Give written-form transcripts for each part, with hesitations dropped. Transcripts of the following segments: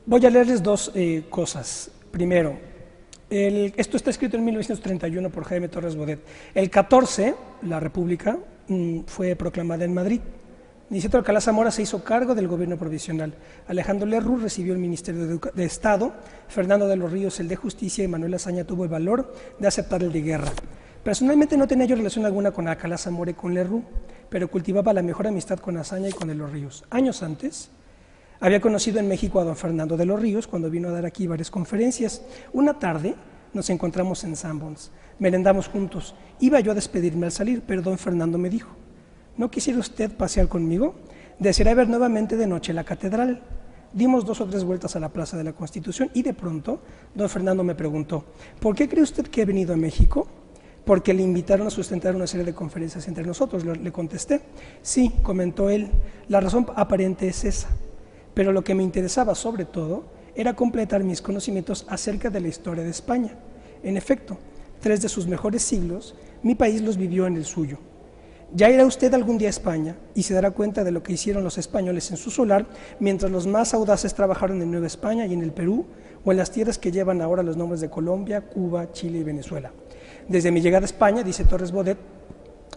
Voy a leerles dos cosas. Primero, esto está escrito en 1931 por Jaime Torres Bodet. El 14, la República fue proclamada en Madrid. Niceto Alcalá Zamora se hizo cargo del gobierno provisional. Alejandro Lerroux recibió el Ministerio de Estado, Fernando de los Ríos el de Justicia y Manuel Azaña tuvo el valor de aceptar el de Guerra. Personalmente no tenía yo relación alguna con Alcalá Zamora y con Lerroux, pero cultivaba la mejor amistad con Azaña y con de los Ríos. Años antes, había conocido en México a don Fernando de los Ríos cuando vino a dar aquí varias conferencias. Una tarde nos encontramos en Sanborns, merendamos juntos. Iba yo a despedirme al salir, pero don Fernando me dijo: ¿no quisiera usted pasear conmigo? Desearía ver nuevamente de noche la catedral. Dimos 2 o 3 vueltas a la Plaza de la Constitución y de pronto don Fernando me preguntó: ¿por qué cree usted que he venido a México? Porque le invitaron a sustentar una serie de conferencias entre nosotros. Le contesté: sí, comentó él, la razón aparente es esa. Pero lo que me interesaba sobre todo era completar mis conocimientos acerca de la historia de España. En efecto, 3 de sus mejores siglos, mi país los vivió en el suyo. Ya irá usted algún día a España y se dará cuenta de lo que hicieron los españoles en su solar, mientras los más audaces trabajaron en Nueva España y en el Perú, o en las tierras que llevan ahora los nombres de Colombia, Cuba, Chile y Venezuela. Desde mi llegada a España, dice Torres Bodet,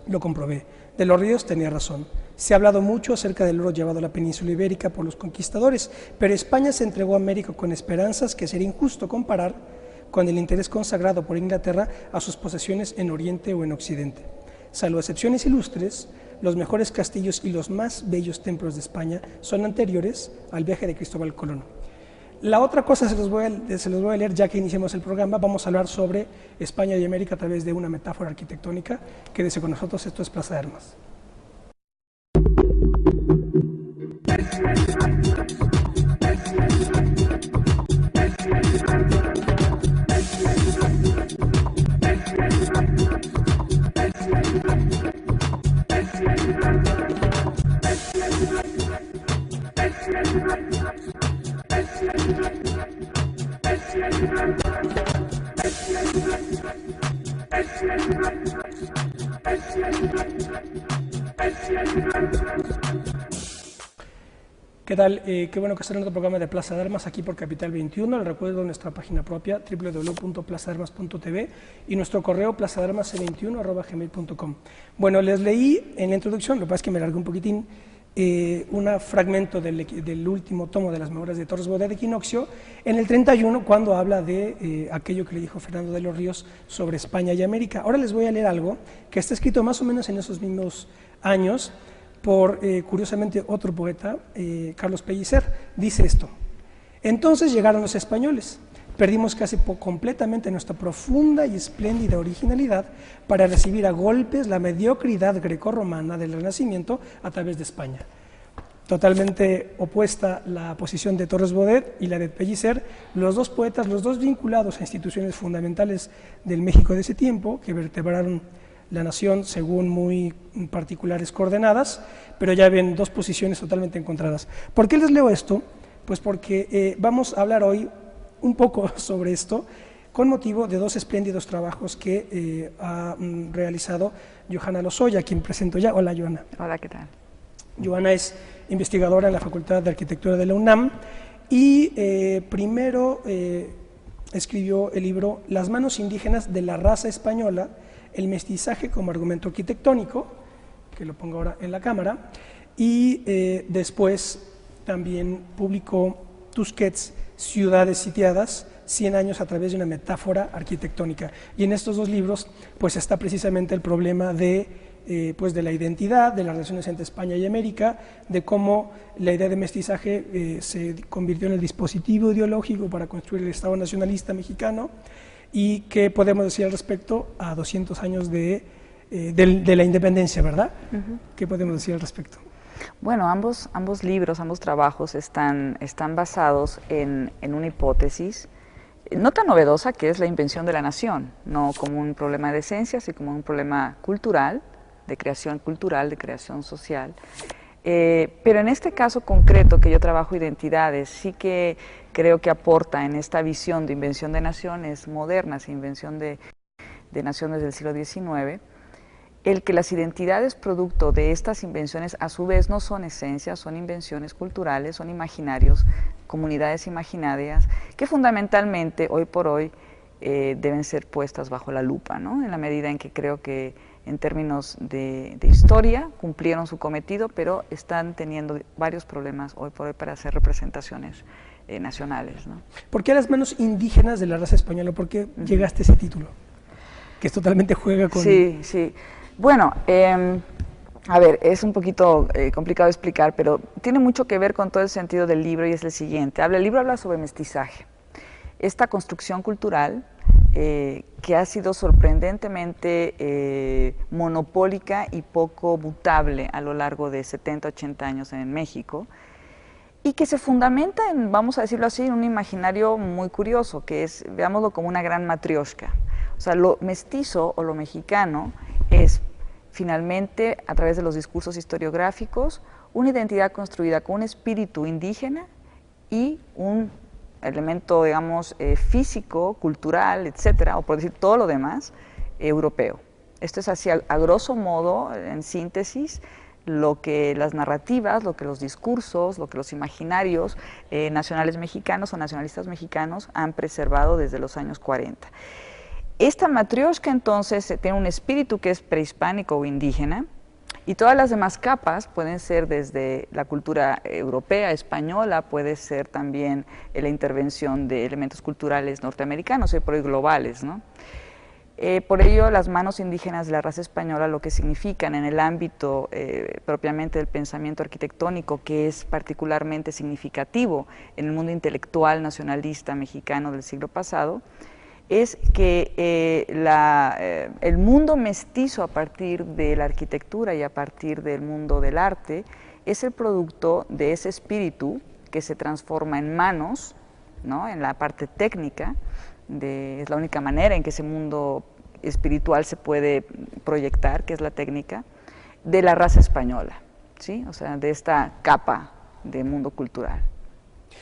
lo comprobé. De los Ríos tenía razón. Se ha hablado mucho acerca del oro llevado a la península ibérica por los conquistadores, pero España se entregó a América con esperanzas que sería injusto comparar con el interés consagrado por Inglaterra a sus posesiones en Oriente o en Occidente. Salvo excepciones ilustres, los mejores castillos y los más bellos templos de España son anteriores al viaje de Cristóbal Colón. La otra cosa se los voy a leer ya que iniciamos el programa. Vamos a hablar sobre España y América a través de una metáfora arquitectónica. Quédese con nosotros, esto es Plaza de Armas. ¿Qué tal? Qué bueno que estén en otro programa de Plaza de Armas aquí por Capital 21. Les recuerdo nuestra página propia www.plazadearmas.tv y nuestro correo plazadearmas21@gmail.com. Bueno, les leí en la introducción, lo que pasa es que me largué un poquitín, un fragmento del último tomo de las memorias de Torres Bodet de Equinoccio, en el 31, cuando habla de aquello que le dijo Fernando de los Ríos sobre España y América. Ahora les voy a leer algo que está escrito más o menos en esos mismos años, por, curiosamente, otro poeta, Carlos Pellicer. Dice esto: entonces llegaron los españoles, perdimos casi completamente nuestra profunda y espléndida originalidad para recibir a golpes la mediocridad grecorromana del Renacimiento a través de España. Totalmente opuesta la posición de Torres Bodet y la de Pellicer, los dos poetas, los dos vinculados a instituciones fundamentales del México de ese tiempo, que vertebraron la nación según muy particulares coordenadas, pero ya ven dos posiciones totalmente encontradas. ¿Por qué les leo esto? Pues porque vamos a hablar hoy un poco sobre esto con motivo de 2 espléndidos trabajos que ha realizado Johanna Lozoya, a quien presento ya. Hola, Johanna. Hola, ¿qué tal? Johanna es investigadora en la Facultad de Arquitectura de la UNAM y primero escribió el libro Las manos indígenas de la raza española, el mestizaje como argumento arquitectónico, que lo pongo ahora en la cámara, y después también publicó Tusquets, Ciudades sitiadas, 100 años a través de una metáfora arquitectónica. Y en estos 2 libros pues está precisamente el problema pues de la identidad, de las relaciones entre España y América, de cómo la idea de mestizaje se convirtió en el dispositivo ideológico para construir el Estado nacionalista mexicano, y qué podemos decir al respecto a 200 años de la independencia, ¿verdad? ¿Qué podemos decir al respecto? Bueno, ambos libros, ambos trabajos están basados en una hipótesis no tan novedosa, que es la invención de la nación, no como un problema de esencia, sino como un problema cultural, de creación social. Pero en este caso concreto que yo trabajo identidades, sí que creo que aporta en esta visión de invención de naciones modernas, invención de naciones del siglo XIX, el que las identidades producto de estas invenciones a su vez no son esencias, son invenciones culturales, son imaginarios comunidades imaginarias que fundamentalmente hoy por hoy deben ser puestas bajo la lupa, ¿no? En la medida en que creo que en términos de historia cumplieron su cometido, pero están teniendo varios problemas hoy por hoy para hacer representaciones nacionales, ¿no? ¿Por qué las manos indígenas de la raza española? ¿Por qué llegaste a ese título? Que es totalmente juega con... Sí, sí. Bueno, a ver, es un poquito complicado de explicar, pero tiene mucho que ver con todo el sentido del libro y es el siguiente. El libro habla sobre mestizaje. Esta construcción cultural que ha sido sorprendentemente monopólica y poco mutable a lo largo de 70, 80 años en México, y que se fundamenta en, vamos a decirlo así, en un imaginario muy curioso, que es, veámoslo como una gran matrioshka. O sea, lo mestizo o lo mexicano es finalmente, a través de los discursos historiográficos, una identidad construida con un espíritu indígena y un elemento, digamos, físico, cultural, etcétera, o por decir todo lo demás, europeo. Esto es así, a grosso modo, en síntesis, lo que las narrativas, lo que los discursos, lo que los imaginarios nacionales mexicanos o nacionalistas mexicanos han preservado desde los años 40. Esta matrioshka entonces tiene un espíritu que es prehispánico o indígena, y todas las demás capas pueden ser desde la cultura europea, española, puede ser también la intervención de elementos culturales norteamericanos y por hoy globales, ¿no? Por ello, las manos indígenas de la raza española lo que significan en el ámbito propiamente del pensamiento arquitectónico, que es particularmente significativo en el mundo intelectual nacionalista mexicano del siglo pasado, es que el mundo mestizo a partir de la arquitectura y a partir del mundo del arte es el producto de ese espíritu que se transforma en manos, ¿no? En la parte técnica, es la única manera en que ese mundo espiritual se puede proyectar, que es la técnica, de la raza española, ¿sí? O sea, de esta capa de mundo cultural.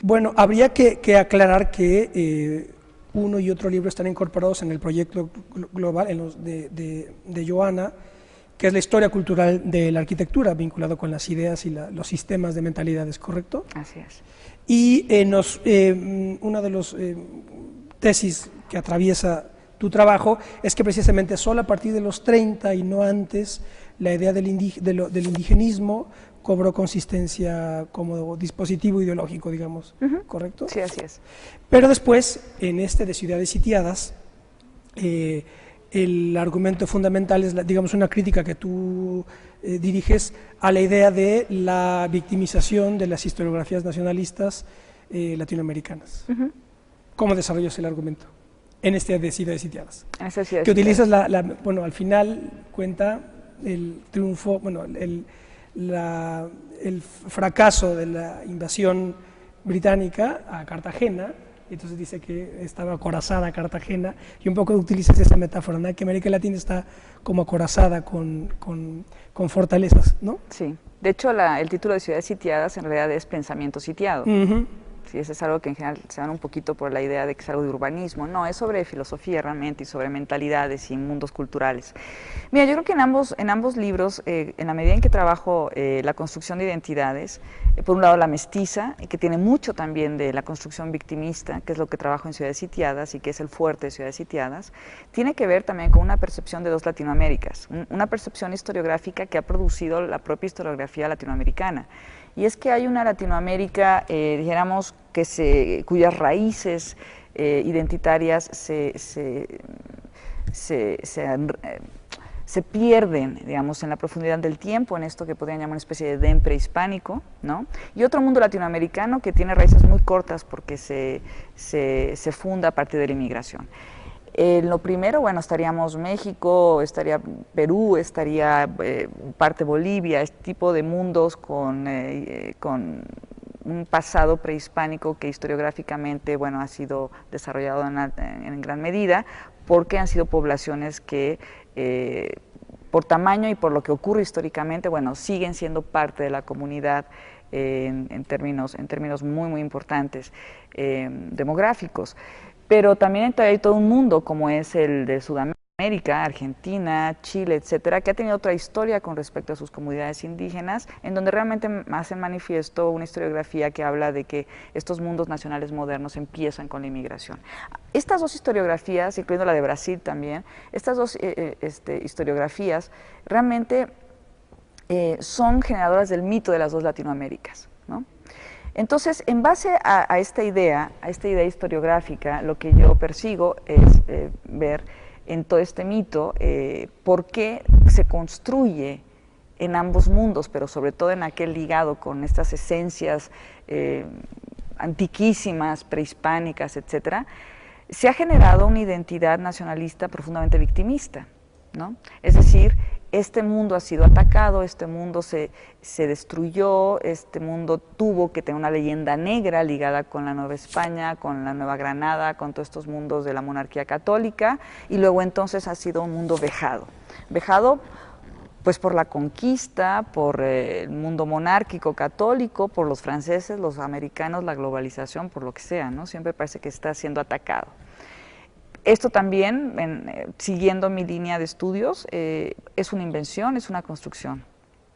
Bueno, habría que aclarar que uno y otro libro están incorporados en el proyecto global en los de Joana, que es la historia cultural de la arquitectura, vinculado con las ideas y los sistemas de mentalidades, ¿correcto? Así es. Y una de las tesis que atraviesa tu trabajo es que precisamente solo a partir de los 30 y no antes la idea del indigenismo cobró consistencia como dispositivo ideológico, digamos, ¿correcto? Sí, así es. Pero después, en de Ciudades Sitiadas, el argumento fundamental es, digamos, una crítica que tú diriges a la idea de la victimización de las historiografías nacionalistas latinoamericanas. ¿Cómo desarrollas el argumento en de Ciudades Sitiadas? Que utilizas bueno, al final cuenta el triunfo, bueno, el fracaso de la invasión británica a Cartagena, y entonces dice que estaba acorazada Cartagena, y un poco utilizas esa metáfora, ¿no? Que América Latina está como acorazada con fortalezas, ¿no? Sí, de hecho el título de Ciudades Sitiadas en realidad es Pensamiento Sitiado. Sí, eso es algo que en general se dan un poquito por la idea de que es algo de urbanismo. No, es sobre filosofía realmente y sobre mentalidades y mundos culturales. Mira, yo creo que en ambos libros, en la medida en que trabajo la construcción de identidades, por un lado la mestiza, que tiene mucho también de la construcción victimista, que es lo que trabajo en Ciudades Sitiadas y que es el fuerte de Ciudades Sitiadas, tiene que ver también con una percepción de dos Latinoaméricas, una percepción historiográfica que ha producido la propia historiografía latinoamericana. Y es que hay una Latinoamérica, dijéramos, cuyas raíces identitarias se pierden, digamos, en la profundidad del tiempo, en esto que podrían llamar una especie de Edén prehispánico, ¿no? Y otro mundo latinoamericano que tiene raíces muy cortas porque se funda a partir de la inmigración. En lo primero, bueno, estaríamos México, estaría Perú, estaría parte Bolivia, este tipo de mundos con un pasado prehispánico que historiográficamente, bueno, ha sido desarrollado en gran medida, porque han sido poblaciones que por tamaño y por lo que ocurre históricamente, bueno, siguen siendo parte de la comunidad en términos muy, muy importantes demográficos. Pero también hay todo un mundo como es el de Sudamérica, Latinoamérica, Argentina, Chile, etcétera, que ha tenido otra historia con respecto a sus comunidades indígenas, en donde realmente hacen manifiesto una historiografía que habla de que estos mundos nacionales modernos empiezan con la inmigración. Estas dos historiografías, incluyendo la de Brasil también, estas dos historiografías realmente son generadoras del mito de las dos Latinoaméricas, ¿no? Entonces, en base a esta idea historiográfica, lo que yo persigo es ver en todo este mito por qué se construye en ambos mundos, pero sobre todo en aquel ligado con estas esencias antiquísimas, prehispánicas, etcétera, se ha generado una identidad nacionalista profundamente victimista, ¿no? Es decir, este mundo ha sido atacado, este mundo se destruyó, este mundo tuvo que tener una leyenda negra ligada con la Nueva España, con la Nueva Granada, con todos estos mundos de la monarquía católica, y luego entonces ha sido un mundo vejado. Vejado pues por la conquista, por el mundo monárquico católico, por los franceses, los americanos, la globalización, por lo que sea, ¿no? Siempre parece que está siendo atacado. Esto también, siguiendo mi línea de estudios, es una invención, es una construcción,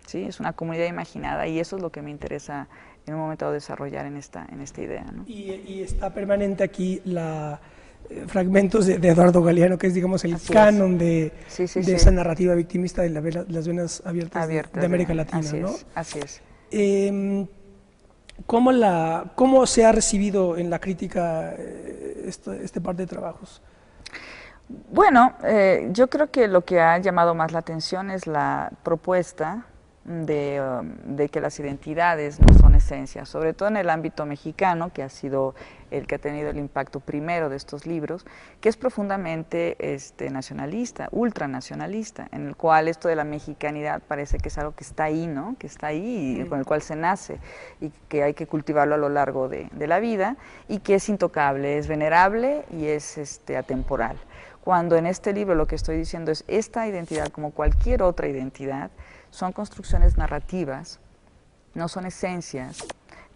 ¿sí? Es una comunidad imaginada y eso es lo que me interesa en un momento dado desarrollar en esta idea, ¿no? Y está permanente aquí fragmentos de Eduardo Galeano, que es, digamos, el canon de esa narrativa victimista de las venas abiertas de América Latina, ¿no? Así es. ¿Cómo se ha recibido en la crítica este par de trabajos? Bueno, yo creo que lo que ha llamado más la atención es la propuesta de que las identidades no son esencias, sobre todo en el ámbito mexicano, que ha sido el que ha tenido el impacto primero de estos libros, que es profundamente nacionalista, ultranacionalista, en el cual esto de la mexicanidad parece que es algo que está ahí, ¿no? Que está ahí y con el cual se nace y que hay que cultivarlo a lo largo de la vida y que es intocable, es venerable y es atemporal. Cuando en este libro lo que estoy diciendo es esta identidad, como cualquier otra identidad, son construcciones narrativas, no son esencias,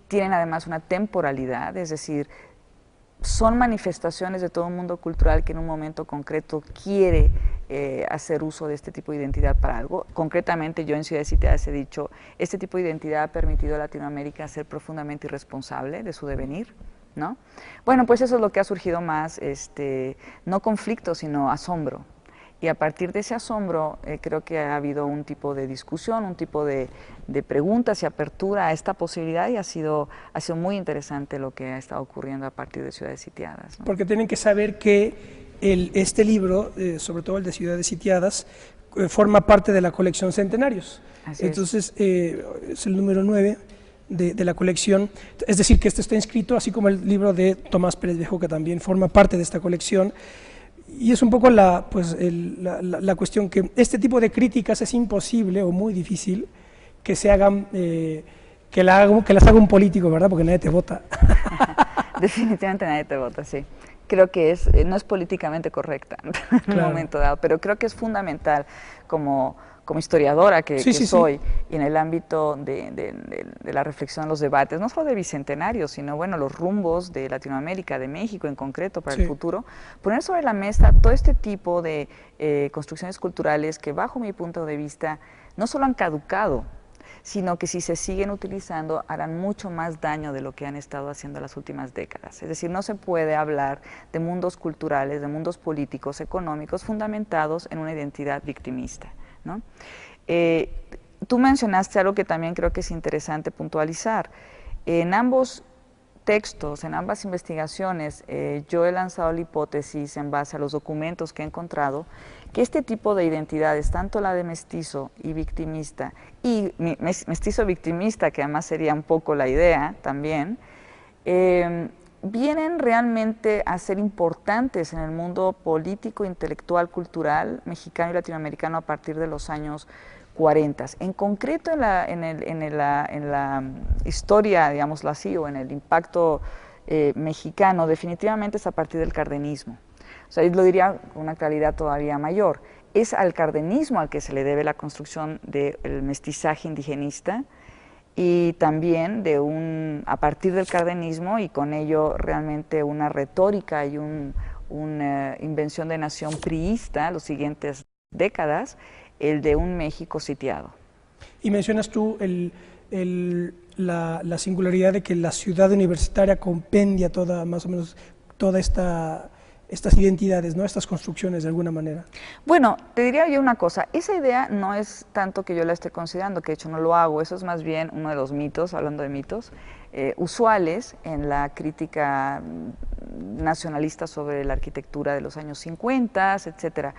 tienen además una temporalidad, es decir, son manifestaciones de todo un mundo cultural que en un momento concreto quiere hacer uso de este tipo de identidad para algo. Concretamente, yo en Ciudades Sitiadas he dicho, este tipo de identidad ha permitido a Latinoamérica ser profundamente irresponsable de su devenir, ¿no? Bueno, pues eso es lo que ha surgido más, no conflicto, sino asombro. Y a partir de ese asombro creo que ha habido un tipo de discusión, un tipo de preguntas y apertura a esta posibilidad y ha sido muy interesante lo que ha estado ocurriendo a partir de Ciudades Sitiadas, ¿no? Porque tienen que saber que este libro, sobre todo el de Ciudades Sitiadas, forma parte de la colección Centenarios. Entonces es el número 9 de la colección, es decir, que este está inscrito, así como el libro de Tomás Pérez Viejo, que también forma parte de esta colección. Y es un poco la cuestión que este tipo de críticas es imposible o muy difícil que se hagan, que las haga un político, ¿verdad? Porque nadie te vota. Definitivamente nadie te vota, sí. Creo que no es políticamente correcta en un momento dado, pero creo que es fundamental como historiadora que soy, y en el ámbito de la reflexión, los debates, no solo de bicentenarios, sino bueno, los rumbos de Latinoamérica, de México en concreto para el futuro, poner sobre la mesa todo este tipo de construcciones culturales que bajo mi punto de vista no solo han caducado, sino que si se siguen utilizando harán mucho más daño de lo que han estado haciendo las últimas décadas. Es decir, no se puede hablar de mundos culturales, de mundos políticos, económicos, fundamentados en una identidad victimista, ¿no? Tú mencionaste algo que también creo que es interesante puntualizar. En ambos textos, en ambas investigaciones, yo he lanzado la hipótesis en base a los documentos que he encontrado, que este tipo de identidades, tanto la de mestizo y victimista, y mestizo victimista, que además sería un poco la idea también, vienen realmente a ser importantes en el mundo político, intelectual, cultural, mexicano y latinoamericano a partir de los años 40. En concreto en la historia, digámoslo así, o en el impacto mexicano, definitivamente es a partir del cardenismo. O sea, yo lo diría con una claridad todavía mayor. Es al cardenismo al que se le debe la construcción del mestizaje indigenista, y también a partir del cardenismo y con ello realmente una retórica y un una invención de nación priista los siguientes décadas, el de un México sitiado. Y mencionas tú la singularidad de que la ciudad universitaria compendia más o menos toda estas identidades, ¿no? Estas construcciones de alguna manera. Bueno, te diría yo una cosa, esa idea no es tanto que yo la esté considerando, que de hecho no lo hago, eso es más bien uno de los mitos, hablando de mitos, usuales en la crítica nacionalista sobre la arquitectura de los años 50, etcétera.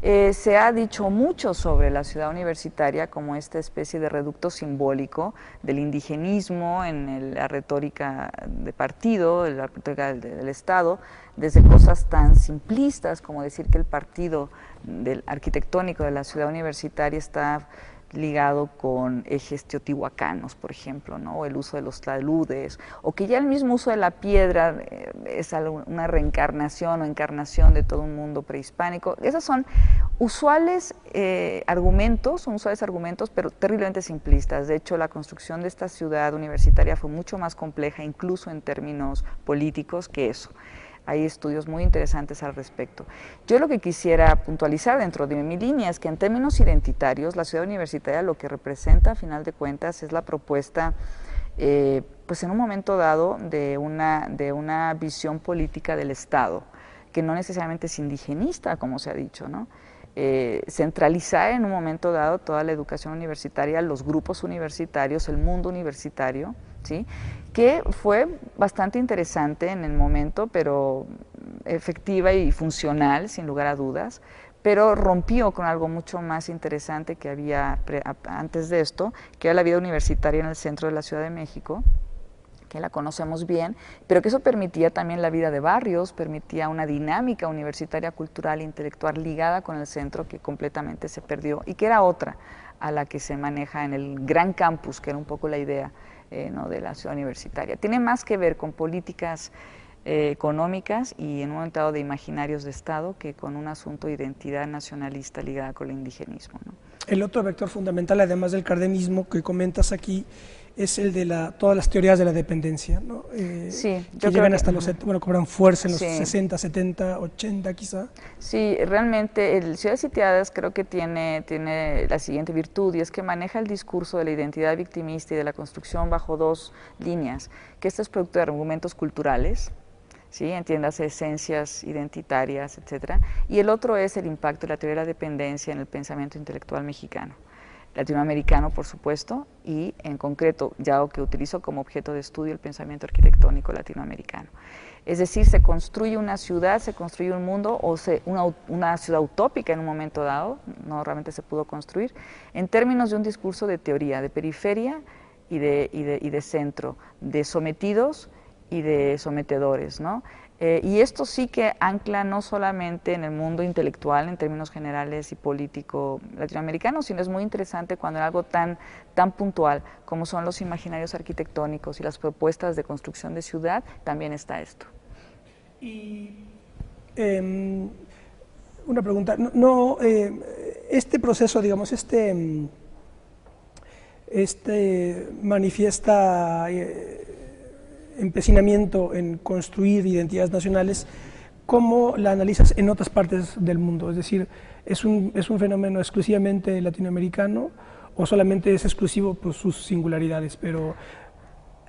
Se ha dicho mucho sobre la ciudad universitaria como esta especie de reducto simbólico del indigenismo en la retórica de partido, en la retórica del Estado, desde cosas tan simplistas como decir que el partido arquitectónico de la ciudad universitaria está ligado con ejes teotihuacanos, por ejemplo, ¿no? O el uso de los taludes, o que ya el mismo uso de la piedra es una reencarnación o encarnación de todo un mundo prehispánico. Esos son usuales argumentos, pero terriblemente simplistas. De hecho, la construcción de esta ciudad universitaria fue mucho más compleja, incluso en términos políticos, que eso. Hay estudios muy interesantes al respecto. Yo lo que quisiera puntualizar dentro de mi línea es que en términos identitarios, la ciudad universitaria lo que representa, a final de cuentas, es la propuesta, pues en un momento dado, de una visión política del Estado, que no necesariamente es indigenista, como se ha dicho, ¿no? Centralizar en un momento dado toda la educación universitaria, los grupos universitarios, el mundo universitario, ¿sí? Que fue bastante interesante en el momento, pero efectiva y funcional, sin lugar a dudas, pero rompió con algo mucho más interesante que había antes de esto, que era la vida universitaria en el centro de la Ciudad de México, que la conocemos bien, pero que eso permitía también la vida de barrios, permitía una dinámica universitaria, cultural, intelectual ligada con el centro que completamente se perdió y que era otra a la que se maneja en el gran campus, que era un poco la idea ¿no? de la ciudad universitaria. Tiene más que ver con políticas económicas y en un momento dado de imaginarios de Estado que con un asunto de identidad nacionalista ligada con el indigenismo, ¿no? El otro vector fundamental, además del cardenismo que comentas aquí, es el de todas las teorías de la dependencia, ¿no? Sí, que llegan hasta cobran fuerza en los 60, 70, 80 quizá. Sí, realmente el Ciudades Sitiadas creo que tiene la siguiente virtud, y es que maneja el discurso de la identidad victimista y de la construcción bajo dos líneas, que este es producto de argumentos culturales, ¿sí? Entiéndase esencias identitarias, etcétera, y el otro es el impacto de la teoría de la dependencia en el pensamiento intelectual mexicano, latinoamericano, por supuesto, y en concreto, ya que utilizo como objeto de estudio el pensamiento arquitectónico latinoamericano. Es decir, se construye una ciudad, se construye un mundo, o una ciudad utópica en un momento dado, no realmente se pudo construir, en términos de un discurso de teoría, de periferia y de centro, de sometidos y de sometedores, ¿no? Y esto sí que ancla no solamente en el mundo intelectual en términos generales y político latinoamericano, sino es muy interesante cuando en algo tan puntual como son los imaginarios arquitectónicos y las propuestas de construcción de ciudad, también está esto. Y una pregunta, este proceso, digamos, manifiesta empecinamiento en construir identidades nacionales, ¿cómo la analizas en otras partes del mundo? Es decir, ¿es un fenómeno exclusivamente latinoamericano o solamente es exclusivo por sus singularidades? Pero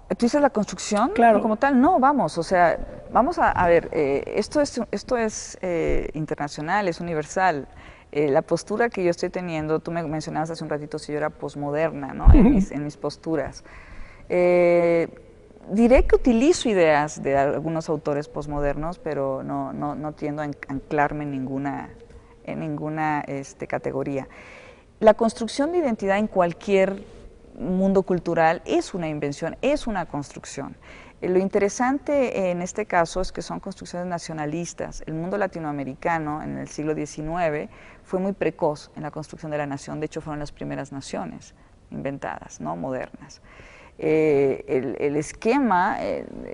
¿tú dices la construcción? Claro. Como tal, no, vamos, o sea, vamos a ver, esto es internacional, es universal. La postura que yo estoy teniendo, tú me mencionabas hace un ratito si yo era posmoderna, ¿no? en mis posturas. Diré que utilizo ideas de algunos autores posmodernos, pero no tiendo a anclarme en ninguna categoría. La construcción de identidad en cualquier mundo cultural es una invención, es una construcción. Lo interesante en este caso es que son construcciones nacionalistas. El mundo latinoamericano en el siglo XIX fue muy precoz en la construcción de la nación, de hecho fueron las primeras naciones inventadas, ¿no? Modernas. El esquema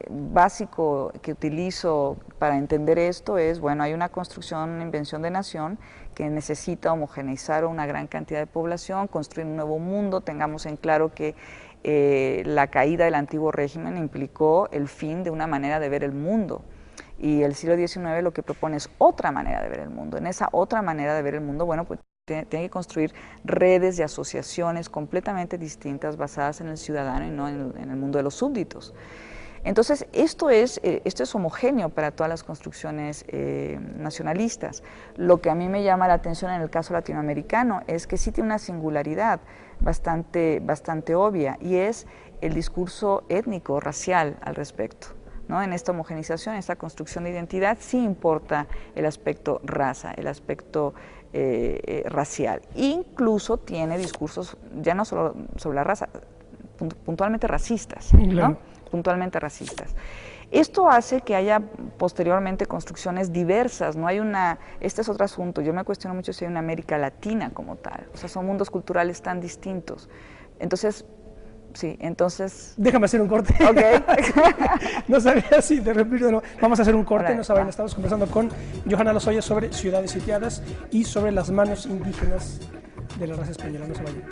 básico que utilizo para entender esto es, bueno, hay una construcción, una invención de nación que necesita homogeneizar una gran cantidad de población, construir un nuevo mundo. Tengamos en claro que la caída del antiguo régimen implicó el fin de una manera de ver el mundo. Y el siglo XIX lo que propone es otra manera de ver el mundo. En esa otra manera de ver el mundo, bueno, pues tiene que construir redes de asociaciones completamente distintas basadas en el ciudadano y no en el mundo de los súbditos. Entonces, esto es homogéneo para todas las construcciones nacionalistas. Lo que a mí me llama la atención en el caso latinoamericano es que sí tiene una singularidad bastante obvia, y es el discurso étnico, racial al respecto, ¿no? En esta homogenización, en esta construcción de identidad, sí importa el aspecto raza, el aspecto racial. Incluso tiene discursos ya no solo sobre la raza, puntualmente racistas, ¿no? Claro. Puntualmente racistas. Esto hace que haya posteriormente construcciones diversas, no hay una, este es otro asunto, yo me cuestiono mucho si hay una América Latina como tal, o sea, son mundos culturales tan distintos. Entonces, sí, entonces... Déjame hacer un corte. Ok. No sabía si de repente no. Vamos a hacer un corte, Ahora, no saben, estamos conversando con Johanna Lozoya sobre ciudades sitiadas y sobre las manos indígenas de la raza española, no se vayan.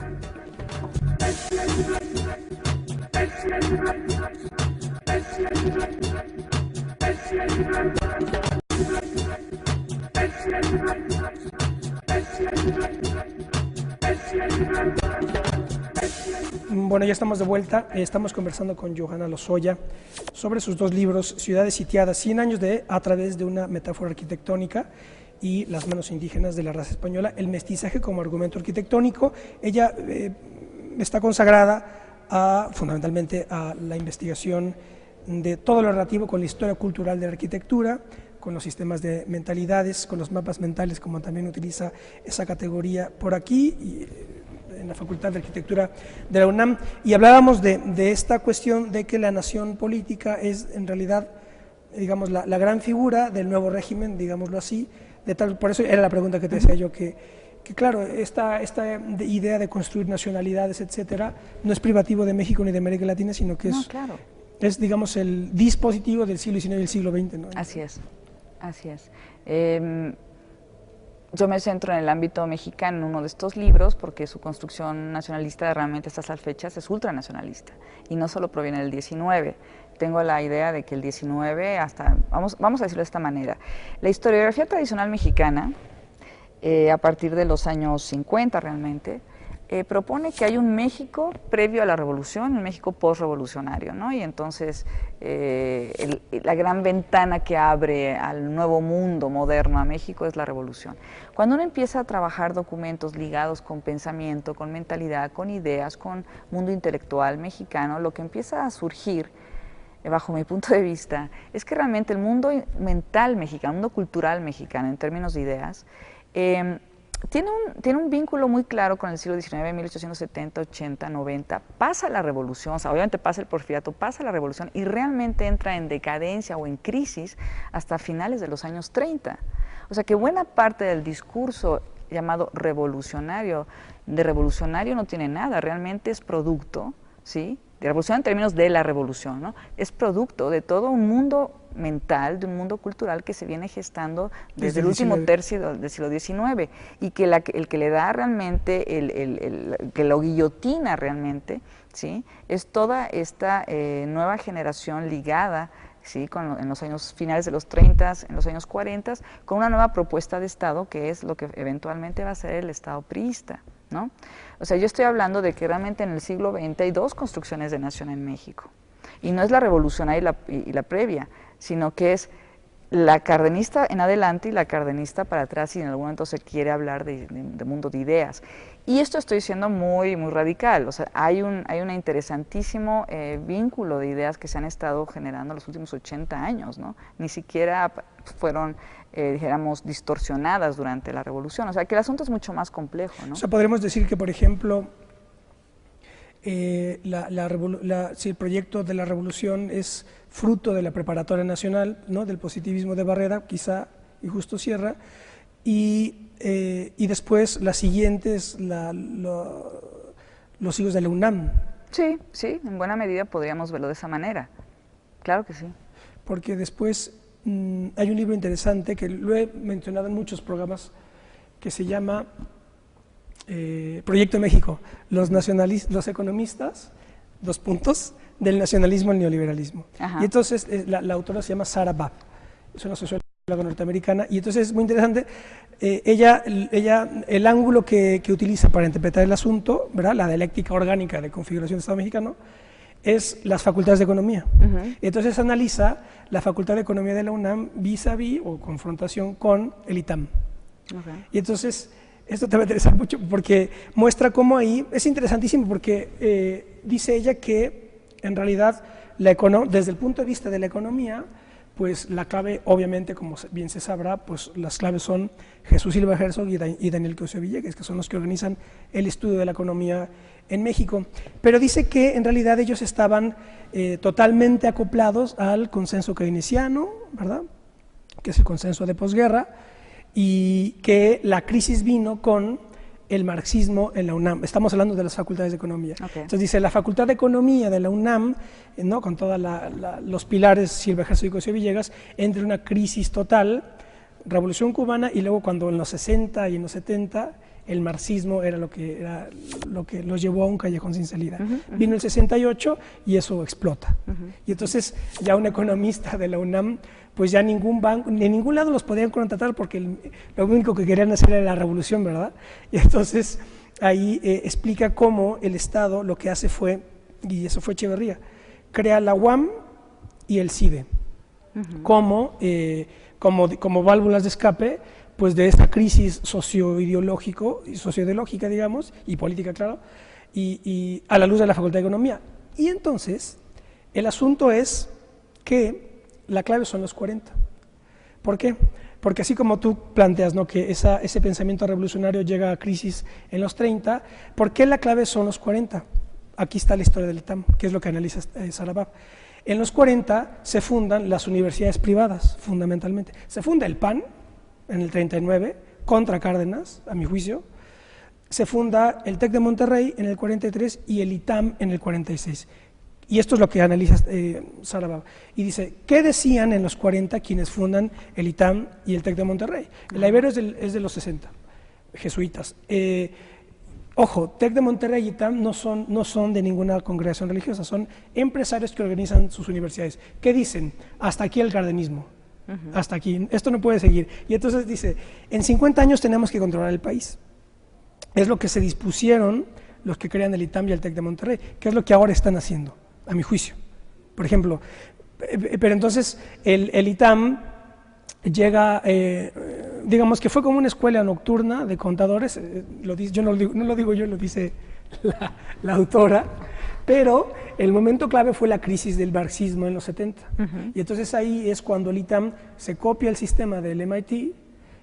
Bueno, ya estamos de vuelta, estamos conversando con Johanna Lozoya sobre sus dos libros, Ciudades sitiadas, 100 años a través de una metáfora arquitectónica, y Las manos indígenas de la raza española, el mestizaje como argumento arquitectónico. Ella está consagrada fundamentalmente a la investigación de todo lo relativo con la historia cultural de la arquitectura, con los sistemas de mentalidades, con los mapas mentales, como también utiliza esa categoría por aquí, y en la Facultad de Arquitectura de la UNAM. Y hablábamos de esta cuestión de que la nación política es en realidad, digamos, la gran figura del nuevo régimen, digámoslo así, por eso era la pregunta que te decía yo, que claro, esta idea de construir nacionalidades, etcétera, no es privativo de México ni de América Latina, sino que claro, es, digamos, el dispositivo del siglo XIX y del siglo XX, ¿no? Así es, así es. Yo me centro en el ámbito mexicano en uno de estos libros porque su construcción nacionalista realmente a estas fechas es ultranacionalista, y no solo proviene del 19. Tengo la idea de que el 19 hasta, vamos a decirlo de esta manera, la historiografía tradicional mexicana, a partir de los años 50 realmente, propone que hay un México previo a la revolución, un México postrevolucionario, ¿no? Y entonces la gran ventana que abre al nuevo mundo moderno a México es la revolución. Cuando uno empieza a trabajar documentos ligados con pensamiento, con mentalidad, con ideas, con mundo intelectual mexicano, lo que empieza a surgir, bajo mi punto de vista, es que realmente el mundo mental mexicano, el mundo cultural mexicano en términos de ideas, tiene un vínculo muy claro con el siglo XIX, 1870, 80, 90, pasa la revolución, o sea, obviamente pasa el porfiriato, pasa la revolución y realmente entra en decadencia o en crisis hasta finales de los años 30. O sea que buena parte del discurso llamado revolucionario, de revolucionario no tiene nada, realmente es producto, ¿sí?, de revolución en términos de la revolución, ¿no? Es producto de todo un mundo mental, de un mundo cultural que se viene gestando desde el último tercio del siglo XIX, y que el que le da realmente, que lo guillotina realmente, ¿sí?, es toda esta nueva generación ligada, ¿sí?, en los años finales de los 30, en los años 40, con una nueva propuesta de Estado que es lo que eventualmente va a ser el Estado priista, ¿no? O sea, yo estoy hablando de que realmente en el siglo XX hay dos construcciones de nación en México, y no es la revolucionaria y la previa, sino que es la cardenista en adelante y la cardenista para atrás, y en algún momento se quiere hablar de mundo de ideas. Y esto estoy diciendo muy, muy radical, o sea, hay un interesantísimo vínculo de ideas que se han estado generando en los últimos 80 años, ¿no? Ni siquiera fueron, dijéramos, distorsionadas durante la revolución, o sea, que el asunto es mucho más complejo, ¿no? O sea, podremos decir que, por ejemplo, si el proyecto de la revolución es fruto de la preparatoria nacional, ¿no?, del positivismo de Barrera, quizá, y Justo Sierra, y después las siguientes, los hijos de la UNAM. Sí, sí, en buena medida podríamos verlo de esa manera, claro que sí. Porque después hay un libro interesante que lo he mencionado en muchos programas, que se llama Proyecto México, los economistas, del nacionalismo al neoliberalismo. Ajá. Y entonces la autora se llama Sara Bab, es una socióloga norteamericana, y entonces es muy interesante, el ángulo que utiliza para interpretar el asunto, ¿verdad?, la dialéctica orgánica de configuración del Estado mexicano, es las facultades de economía. Entonces analiza la facultad de economía de la UNAM vis-a-vis o confrontación con el ITAM. Y entonces esto te va a interesar mucho porque muestra cómo ahí, es interesantísimo porque dice ella que en realidad desde el punto de vista de la economía, pues la clave, obviamente, como bien se sabrá, pues las claves son Jesús Silva Herzog y Daniel Cosío Villegas, que son los que organizan el estudio de la economía en México. Pero dice que en realidad ellos estaban totalmente acoplados al consenso keynesiano, ¿verdad?, que es el consenso de posguerra, y que la crisis vino con el marxismo en la UNAM. Estamos hablando de las facultades de economía. Entonces dice, la facultad de economía de la UNAM, ¿no?, con todos los pilares Silva Herzog y Cosío Villegas, entra en una crisis total, Revolución Cubana, y luego cuando en los 60 y en los 70 el marxismo era lo que los llevó a un callejón sin salida. Vino el 68 y eso explota. Y entonces ya un economista de la UNAM, pues ya ningún banco, ni en ningún lado los podían contratar porque lo único que querían hacer era la revolución, ¿verdad? Y entonces ahí explica cómo el Estado lo que hace fue, y eso fue Echeverría, crea la UAM y el CIDE como válvulas de escape, pues de esta crisis socioideológica, digamos, y política, claro, y a la luz de la Facultad de Economía. Y entonces el asunto es que la clave son los 40. ¿Por qué? Porque así como tú planteas, ¿no?, que ese pensamiento revolucionario llega a crisis en los 30, ¿por qué la clave son los 40? Aquí está la historia del ITAM, que es lo que analiza Sarabab. En los 40 se fundan las universidades privadas, fundamentalmente. Se funda el PAN en el 39, contra Cárdenas, a mi juicio. Se funda el TEC de Monterrey en el 43 y el ITAM en el 46. Y esto es lo que analiza Sarabab. Y dice, ¿qué decían en los 40 quienes fundan el ITAM y el TEC de Monterrey? La Ibero es de los 60, jesuitas. Ojo, TEC de Monterrey y ITAM no son de ninguna congregación religiosa, son empresarios que organizan sus universidades. ¿Qué dicen? Hasta aquí el cardenismo, hasta aquí, esto no puede seguir. Y entonces dice, en 50 años tenemos que controlar el país. Es lo que se dispusieron los que crean el ITAM y el TEC de Monterrey, que es lo que ahora están haciendo, a mi juicio. Por ejemplo, pero entonces el ITAM llega, digamos que fue como una escuela nocturna de contadores, yo no lo digo yo, lo dice la autora, pero el momento clave fue la crisis del marxismo en los 70. Y entonces ahí es cuando el ITAM se copia el sistema del MIT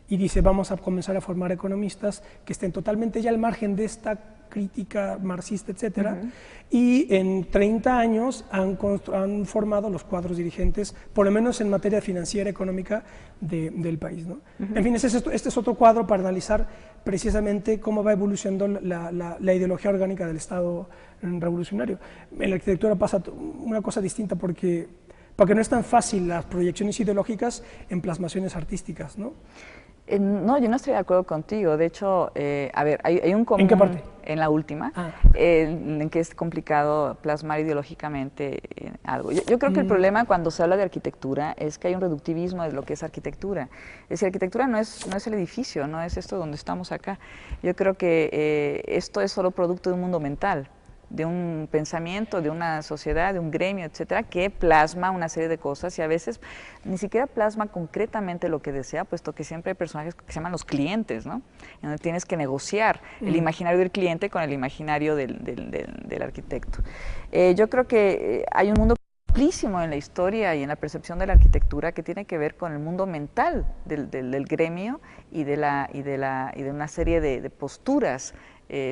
y dice, vamos a comenzar a formar economistas que estén totalmente ya al margen de esta crítica marxista, etcétera, y en 30 años han formado los cuadros dirigentes, por lo menos en materia financiera económica del país, ¿no? En fin, este es otro cuadro para analizar precisamente cómo va evolucionando la ideología orgánica del Estado revolucionario. En la arquitectura pasa una cosa distinta porque no es tan fácil las proyecciones ideológicas en plasmaciones artísticas, ¿no? No, yo no estoy de acuerdo contigo. De hecho, a ver, hay un común... ¿En qué parte? En la última, en que es complicado plasmar ideológicamente algo. Yo creo que el problema cuando se habla de arquitectura es que hay un reductivismo de lo que es arquitectura. Es decir, arquitectura no es el edificio, no es esto donde estamos acá. Yo creo que esto es solo producto de un mundo mental, de un pensamiento, de una sociedad, de un gremio, etcétera, que plasma una serie de cosas y a veces ni siquiera plasma concretamente lo que desea, puesto que siempre hay personajes que se llaman los clientes, ¿no? En donde tienes que negociar el imaginario del cliente con el imaginario del arquitecto. Yo creo que hay un mundo amplísimo en la historia y en la percepción de la arquitectura que tiene que ver con el mundo mental del gremio y de una serie de posturas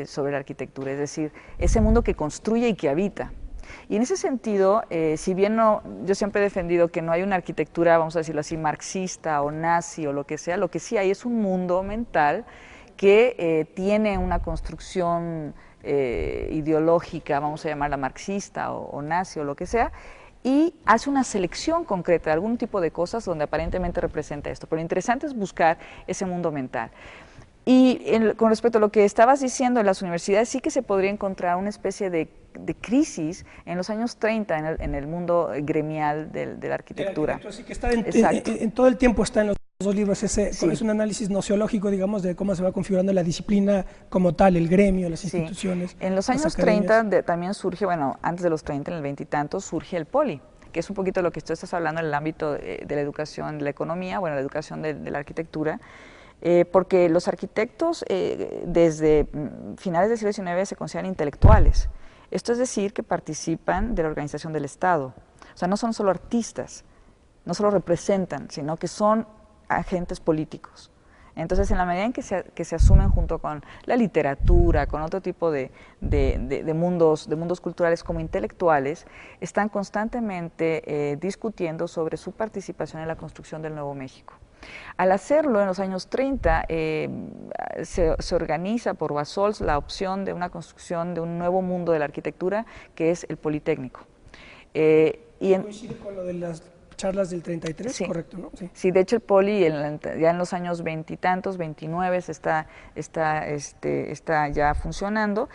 sobre la arquitectura, es decir, ese mundo que construye y que habita. Y en ese sentido, si bien yo siempre he defendido que no hay una arquitectura, vamos a decirlo así, marxista o nazi o lo que sea, lo que sí hay es un mundo mental que tiene una construcción ideológica, vamos a llamarla marxista o nazi o lo que sea, y hace una selección concreta de algún tipo de cosas donde aparentemente representa esto. Pero lo interesante es buscar ese mundo mental. Y con respecto a lo que estabas diciendo, en las universidades sí que se podría encontrar una especie de crisis en los años 30 en el mundo gremial de la arquitectura. Sí, que está en todo el tiempo está en los dos libros, sí. Es un análisis nociológico, digamos, de cómo se va configurando la disciplina como tal, el gremio, las instituciones. Sí. En los años 30 también surge, bueno, antes de los 30, en el 20 y tantos, surge el poli, que es un poquito lo que tú estás hablando en el ámbito de la educación, de la economía, bueno, la educación de la arquitectura, porque los arquitectos desde finales del siglo XIX se consideran intelectuales. Esto es decir, que participan de la organización del Estado. O sea, no son solo artistas, no solo representan, sino que son agentes políticos. Entonces, en la medida en que se asumen junto con la literatura, con otro tipo de mundos culturales como intelectuales, están constantemente discutiendo sobre su participación en la construcción del Nuevo México. Al hacerlo, en los años 30, se organiza por Bassols la opción de una construcción de un nuevo mundo de la arquitectura, que es el Politécnico. ¿Coincide con lo de las charlas del 33? Sí. Correcto, ¿no? Sí. Sí, de hecho el Poli ya en los años 20 y tantos, 29, está ya funcionando.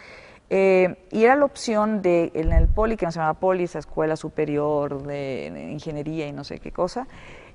Y era la opción en el Poli, que no se llamaba Poli, esa escuela superior de ingeniería y no sé qué cosa,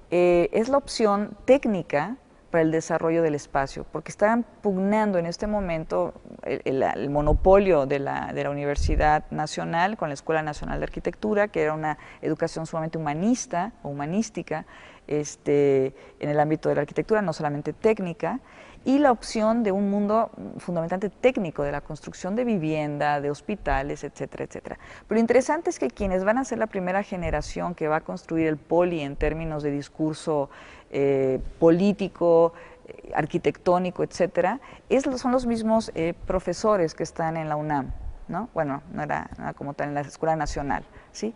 es la opción técnica para el desarrollo del espacio, porque estaban pugnando en este momento el monopolio de la Universidad Nacional con la Escuela Nacional de Arquitectura, que era una educación sumamente humanista o humanística en el ámbito de la arquitectura, no solamente técnica, y la opción de un mundo fundamentalmente técnico, de la construcción de vivienda, de hospitales, etcétera, etcétera. Pero lo interesante es que quienes van a ser la primera generación que va a construir el Poli en términos de discurso político, arquitectónico, etcétera, son los mismos profesores que están en la UNAM, ¿no? Bueno, no era como tal en la Escuela Nacional, ¿sí?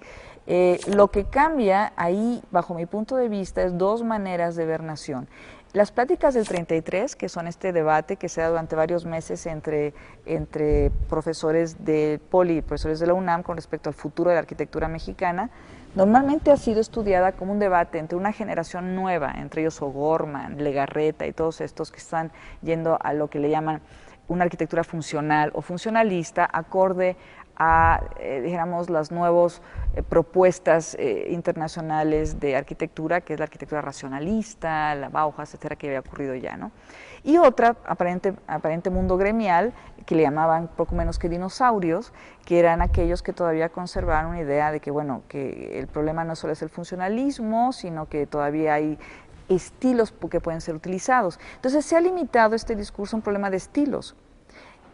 Lo que cambia ahí, bajo mi punto de vista, es dos maneras de ver nación. Las pláticas del 33, que son este debate que se da durante varios meses entre profesores del Poli y profesores de la UNAM con respecto al futuro de la arquitectura mexicana, normalmente ha sido estudiada como un debate entre una generación nueva, entre ellos O'Gorman, Legarreta y todos estos que están yendo a lo que le llaman una arquitectura funcional o funcionalista, acorde a, dijéramos, las nuevas propuestas internacionales de arquitectura, que es la arquitectura racionalista, la Bauhaus, etcétera, que había ocurrido ya, ¿no? Y otra, aparente mundo gremial, que le llamaban poco menos que dinosaurios, que eran aquellos que todavía conservaban una idea de que, bueno, que el problema no solo es el funcionalismo, sino que todavía hay estilos que pueden ser utilizados. Entonces se ha limitado este discurso a un problema de estilos.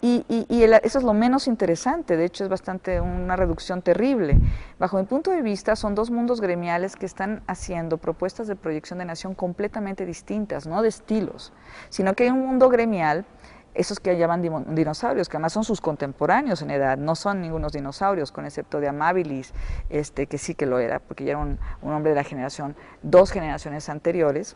Eso es lo menos interesante, de hecho es una reducción terrible. Bajo mi punto de vista son dos mundos gremiales que están haciendo propuestas de proyección de nación completamente distintas, no de estilos, sino que hay un mundo gremial, esos que llaman dinosaurios, que además son sus contemporáneos en edad, no son ningunos dinosaurios, con excepto de Amabilis, que sí que lo era, porque ya era un hombre de la generación, dos generaciones anteriores,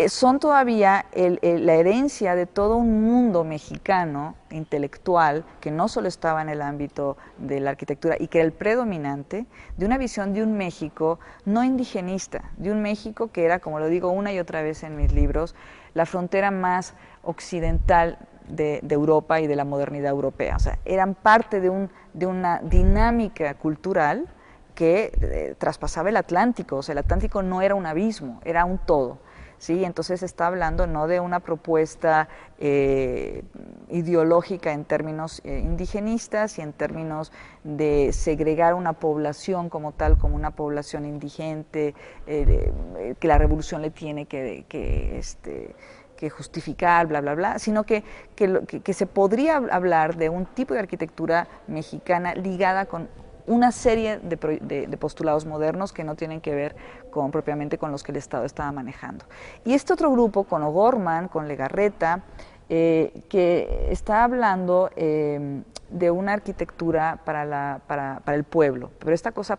son todavía la herencia de todo un mundo mexicano intelectual que no solo estaba en el ámbito de la arquitectura y que era el predominante, de una visión de un México no indigenista, de un México que era, como lo digo una y otra vez en mis libros, la frontera más occidental de Europa y de la modernidad europea. O sea, eran parte de una dinámica cultural que traspasaba el Atlántico. O sea, el Atlántico no era un abismo, era un todo. ¿Sí? Entonces se está hablando no de una propuesta ideológica en términos indigenistas y en términos de segregar una población como tal, como una población indigente, que la revolución le tiene que justificar, bla, bla, bla, sino que se podría hablar de un tipo de arquitectura mexicana ligada con una serie de postulados modernos que no tienen que ver propiamente con los que el Estado estaba manejando. Y este otro grupo, con O'Gorman, con Legarreta, que está hablando de una arquitectura para el pueblo, pero esta cosa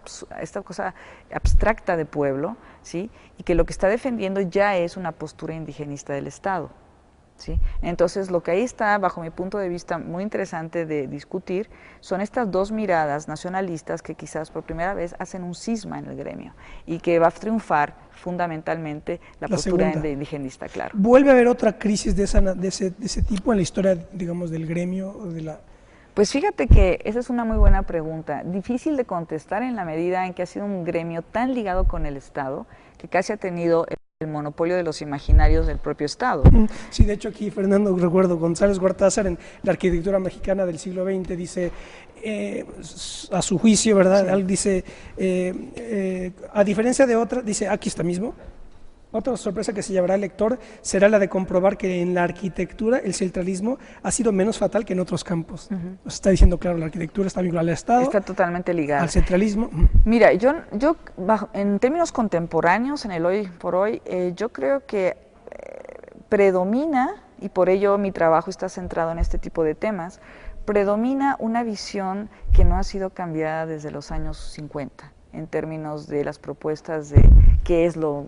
abstracta de pueblo, ¿sí? Y que lo que está defendiendo ya es una postura indigenista del Estado. ¿sí? Entonces, lo que ahí está, bajo mi punto de vista, muy interesante de discutir, son estas dos miradas nacionalistas que quizás por primera vez hacen un cisma en el gremio y que va a triunfar fundamentalmente la postura indigenista, claro. ¿Vuelve a haber otra crisis de ese tipo en la historia, digamos, del gremio? De la... Pues fíjate que esa es una muy buena pregunta, difícil de contestar en la medida en que ha sido un gremio tan ligado con el Estado que casi ha tenido el monopolio de los imaginarios del propio Estado. Sí, de hecho aquí Fernando, recuerdo, González Gortázar en la arquitectura mexicana del siglo XX dice, a su juicio, ¿verdad? Sí. Él dice, a diferencia de otras, dice, aquí está mismo, otra sorpresa que se llevará el lector será la de comprobar que en la arquitectura el centralismo ha sido menos fatal que en otros campos. Nos está diciendo, claro, la arquitectura está vinculada al Estado. Está totalmente ligada. Al centralismo. Mira, yo en términos contemporáneos, en el hoy por hoy, yo creo que predomina, y por ello mi trabajo está centrado en este tipo de temas, predomina una visión que no ha sido cambiada desde los años 50, en términos de las propuestas de qué es lo...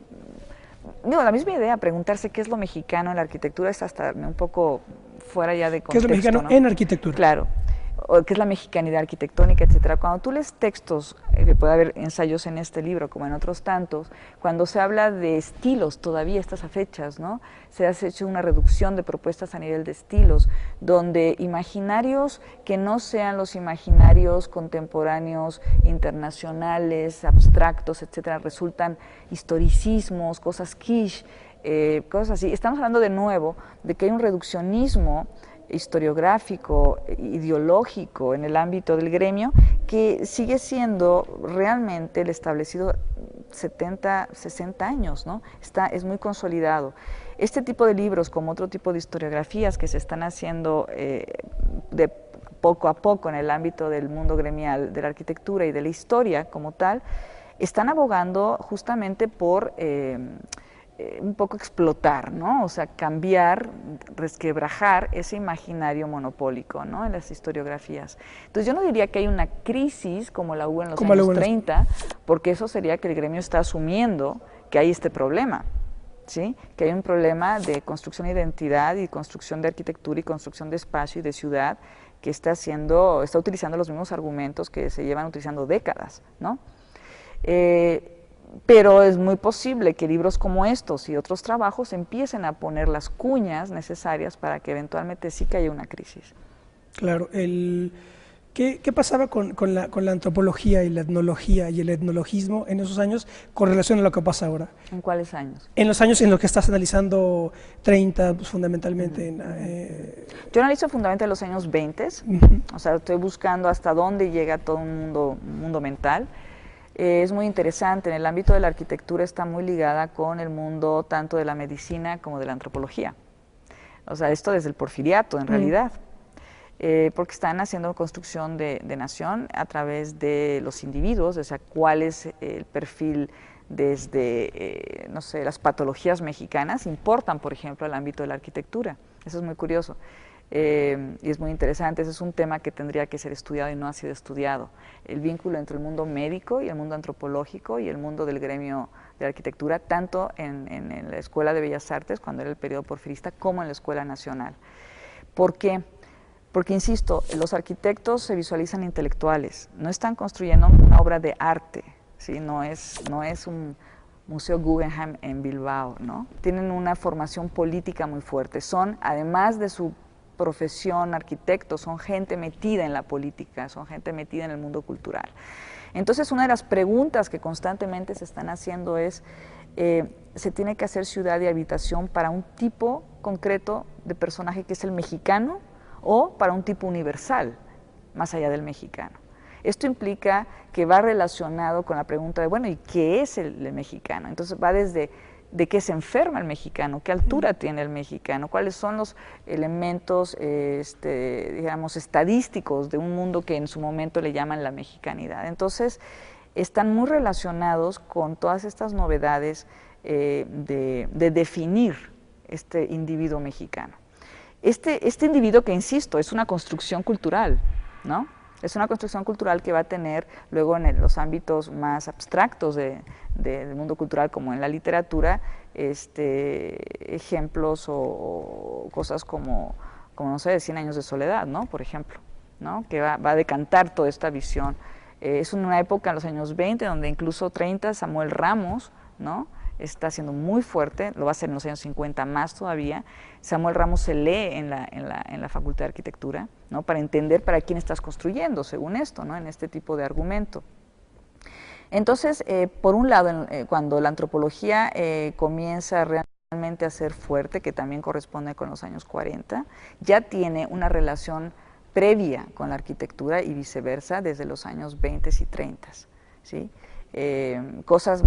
Digo, la misma idea, preguntarse qué es lo mexicano en la arquitectura es hasta un poco fuera ya de contexto. ¿Qué es lo mexicano, ¿no?, en arquitectura? Claro, o qué es la mexicanidad arquitectónica, etcétera. Cuando tú lees textos, que puede haber ensayos en este libro como en otros tantos, cuando se habla de estilos todavía estas fechas, ¿no?, se ha hecho una reducción de propuestas a nivel de estilos, donde imaginarios que no sean los imaginarios contemporáneos, internacionales, abstractos, etcétera, resultan historicismos, cosas quiche, cosas así. Estamos hablando de nuevo de que hay un reduccionismo historiográfico, ideológico en el ámbito del gremio, que sigue siendo realmente el establecido 70, 60 años, ¿no? Es muy consolidado. Este tipo de libros, como otro tipo de historiografías que se están haciendo de poco a poco en el ámbito del mundo gremial, de la arquitectura y de la historia como tal, están abogando justamente por... un poco explotar, ¿no? O sea, cambiar, resquebrajar ese imaginario monopólico, ¿no?, en las historiografías. Entonces yo no diría que hay una crisis como la hubo en los años 30, porque eso sería que el gremio está asumiendo que hay este problema, ¿sí?, que hay un problema de construcción de identidad y construcción de arquitectura y construcción de espacio y de ciudad que está utilizando los mismos argumentos que se llevan utilizando décadas, ¿no? Pero es muy posible que libros como estos y otros trabajos empiecen a poner las cuñas necesarias para que eventualmente sí que haya una crisis. Claro, ¿qué pasaba con la antropología y la etnología y el etnologismo en esos años con relación a lo que pasa ahora? ¿En cuáles años? En los años en los que estás analizando 30, pues, fundamentalmente. Yo analizo fundamentalmente los años 20, o sea, estoy buscando hasta dónde llega todo un mundo mental. Es muy interesante, en el ámbito de la arquitectura está muy ligada con el mundo tanto de la medicina como de la antropología. O sea, esto desde el porfiriato en realidad, porque están haciendo construcción de nación a través de los individuos, o sea, cuál es el perfil desde, no sé, las patologías mexicanas importan, por ejemplo, al ámbito de la arquitectura. Eso es muy curioso. Y es muy interesante, ese es un tema que tendría que ser estudiado y no ha sido estudiado, el vínculo entre el mundo médico y el mundo antropológico y el mundo del gremio de arquitectura, tanto en la Escuela de Bellas Artes, cuando era el periodo porfirista, como en la Escuela Nacional. ¿Por qué? Porque, insisto, los arquitectos se visualizan intelectuales, no están construyendo una obra de arte, ¿sí? No es un Museo Guggenheim en Bilbao, ¿no? Tienen una formación política muy fuerte, son, además de su profesión, arquitectos, son gente metida en la política, son gente metida en el mundo cultural. Entonces, una de las preguntas que constantemente se están haciendo es, ¿se tiene que hacer ciudad y habitación para un tipo concreto de personaje que es el mexicano o para un tipo universal, más allá del mexicano? Esto implica que va relacionado con la pregunta de, bueno, ¿y qué es el mexicano? Entonces va desde de qué se enferma el mexicano, qué altura tiene el mexicano, cuáles son los elementos, digamos, estadísticos de un mundo que en su momento le llaman la mexicanidad. Entonces, están muy relacionados con todas estas novedades de definir este individuo mexicano. Este individuo que, insisto, es una construcción cultural, ¿no? Es una construcción cultural que va a tener luego en los ámbitos más abstractos de del mundo cultural como en la literatura, ejemplos o cosas como, no sé, 100 años de soledad, ¿no? Por ejemplo, ¿no? Que va a decantar toda esta visión. Es una época en los años 20, donde incluso 30, Samuel Ramos, ¿no? Está siendo muy fuerte, lo va a hacer en los años 50 más todavía. Samuel Ramos se lee en la Facultad de Arquitectura, ¿no? Para entender para quién estás construyendo, según esto, ¿no? En este tipo de argumento. Entonces, por un lado, cuando la antropología comienza realmente a ser fuerte, que también corresponde con los años 40, ya tiene una relación previa con la arquitectura y viceversa desde los años 20 y 30, ¿sí? Cosas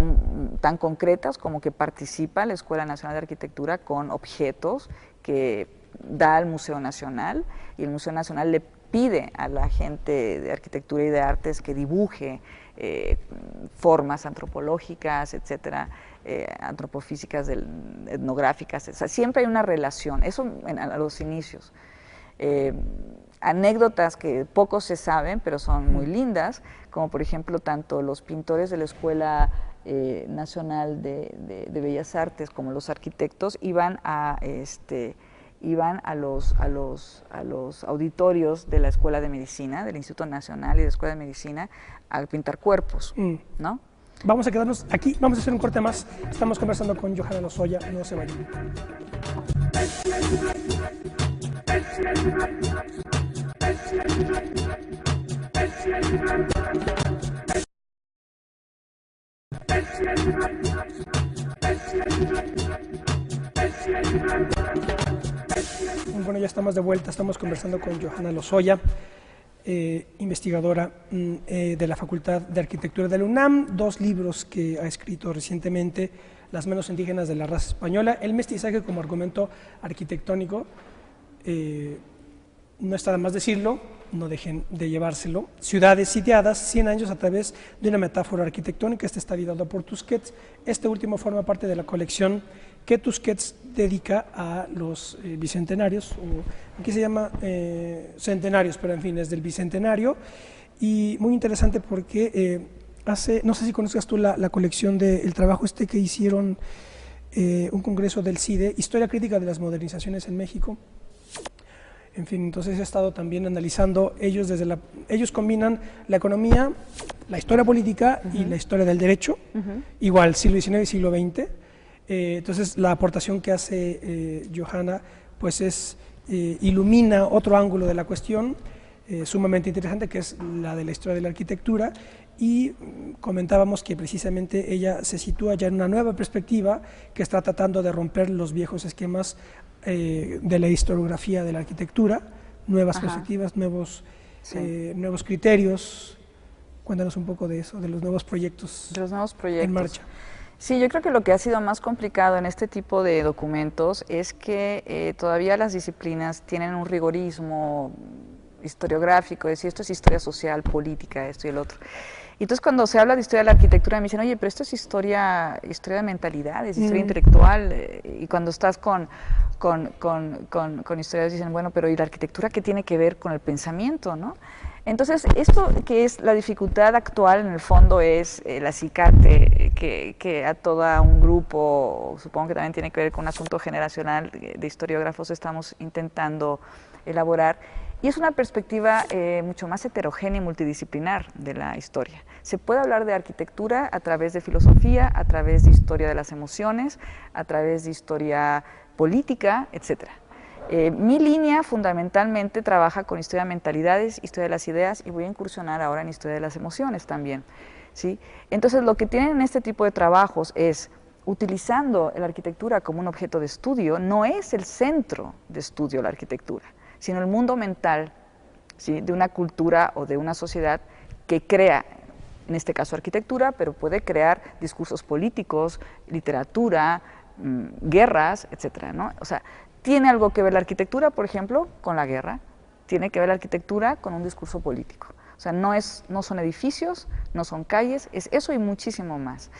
tan concretas como que participa la Escuela Nacional de Arquitectura con objetos que da al Museo Nacional, y el Museo Nacional le pide a la gente de arquitectura y de artes que dibuje formas antropológicas, etcétera, antropofísicas, etnográficas, o sea, siempre hay una relación, eso a los inicios. Anécdotas que poco se saben, pero son muy lindas, como por ejemplo tanto los pintores de la Escuela Nacional de Bellas Artes como los arquitectos iban a los auditorios de la Escuela de Medicina, del Instituto Nacional y de la Escuela de Medicina, a pintar cuerpos, ¿no? Vamos a quedarnos aquí, vamos a hacer un corte más. Estamos conversando con Johanna Lozoya, no se vayan. Bueno, ya estamos de vuelta, estamos conversando con Johanna Lozoya, investigadora de la Facultad de Arquitectura de la UNAM, 2 libros que ha escrito recientemente: Las manos indígenas de la raza española, El mestizaje como argumento arquitectónico, no está de más decirlo, no dejen de llevárselo, Ciudades sitiadas, 100 años a través de una metáfora arquitectónica. Este está editado por Tusquets. Este último forma parte de la colección que Tusquets dedica a los bicentenarios, o aquí se llama centenarios, pero en fin, es del bicentenario, y muy interesante porque no sé si conozcas tú la colección del trabajo que hicieron, un congreso del CIDE, Historia Crítica de las Modernizaciones en México. En fin, entonces he estado también analizando, ellos combinan la economía, la historia política y la historia del derecho, igual siglo XIX y siglo XX. Entonces la aportación que hace Johanna pues ilumina otro ángulo de la cuestión sumamente interesante, que es la de la historia de la arquitectura, y comentábamos que precisamente ella se sitúa ya en una nueva perspectiva que está tratando de romper los viejos esquemas de la historiografía de la arquitectura, nuevas perspectivas, nuevos criterios. Cuéntanos un poco de eso, de los nuevos proyectos, en marcha. Sí, yo creo que lo que ha sido más complicado en este tipo de documentos es que todavía las disciplinas tienen un rigorismo historiográfico, es decir, esto es historia social, política, esto y el otro. Y entonces cuando se habla de historia de la arquitectura me dicen, oye, pero esto es historia de mentalidades, historia intelectual, y cuando estás con historiadores dicen, bueno, pero ¿y la arquitectura qué tiene que ver con el pensamiento, no? Entonces, esto que es la dificultad actual, en el fondo, es el acicate que a todo un grupo, supongo que también tiene que ver con un asunto generacional de historiógrafos, estamos intentando elaborar, y es una perspectiva mucho más heterogénea y multidisciplinar de la historia. Se puede hablar de arquitectura a través de filosofía, a través de historia de las emociones, a través de historia política, etcétera. Mi línea fundamentalmente trabaja con historia de mentalidades, historia de las ideas, y voy a incursionar ahora en historia de las emociones también, ¿sí? Entonces lo que tienen en este tipo de trabajos es, utilizando la arquitectura como un objeto de estudio, no es el centro de estudio la arquitectura, sino el mundo mental, ¿sí?, de una cultura o de una sociedad que crea, en este caso arquitectura, pero puede crear discursos políticos, literatura, guerras, etcétera, ¿no? O sea, ¿tiene algo que ver la arquitectura, por ejemplo, con la guerra? Tiene que ver la arquitectura con un discurso político. O sea, no son edificios, no son calles, es eso y muchísimo más.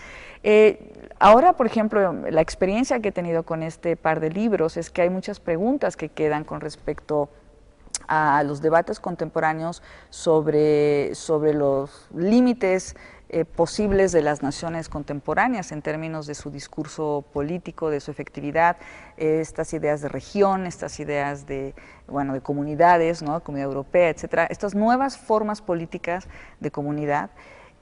Ahora, por ejemplo, la experiencia que he tenido con este par de libros es que hay muchas preguntas que quedan con respecto a los debates contemporáneos sobre los límites posibles de las naciones contemporáneas en términos de su discurso político, de su efectividad, estas ideas de región, estas ideas de, bueno, de comunidades, ¿no? Comunidad europea, etcétera, estas nuevas formas políticas de comunidad.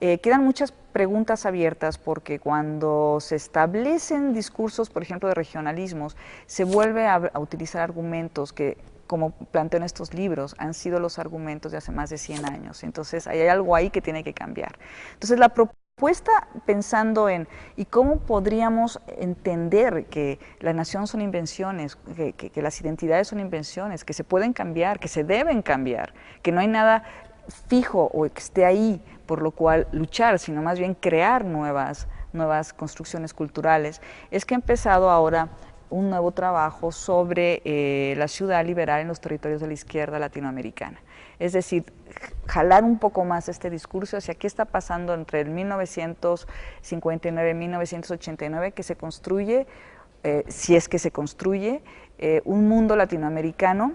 Quedan muchas preguntas abiertas porque cuando se establecen discursos, por ejemplo, de regionalismos, se vuelve a utilizar argumentos que, como planteo en estos libros, han sido los argumentos de hace más de 100 años. Entonces, hay algo ahí que tiene que cambiar. Entonces, la propuesta, pensando en ¿y cómo podríamos entender que la nación son invenciones, que las identidades son invenciones, que se pueden cambiar, que se deben cambiar, que no hay nada fijo o que esté ahí por lo cual luchar, sino más bien crear nuevas construcciones culturales? Es que ha empezado ahora un nuevo trabajo sobre la ciudad liberal en los territorios de la izquierda latinoamericana. Es decir, jalar un poco más este discurso hacia qué está pasando entre el 1959 y 1989, que se construye, si es que se construye, un mundo latinoamericano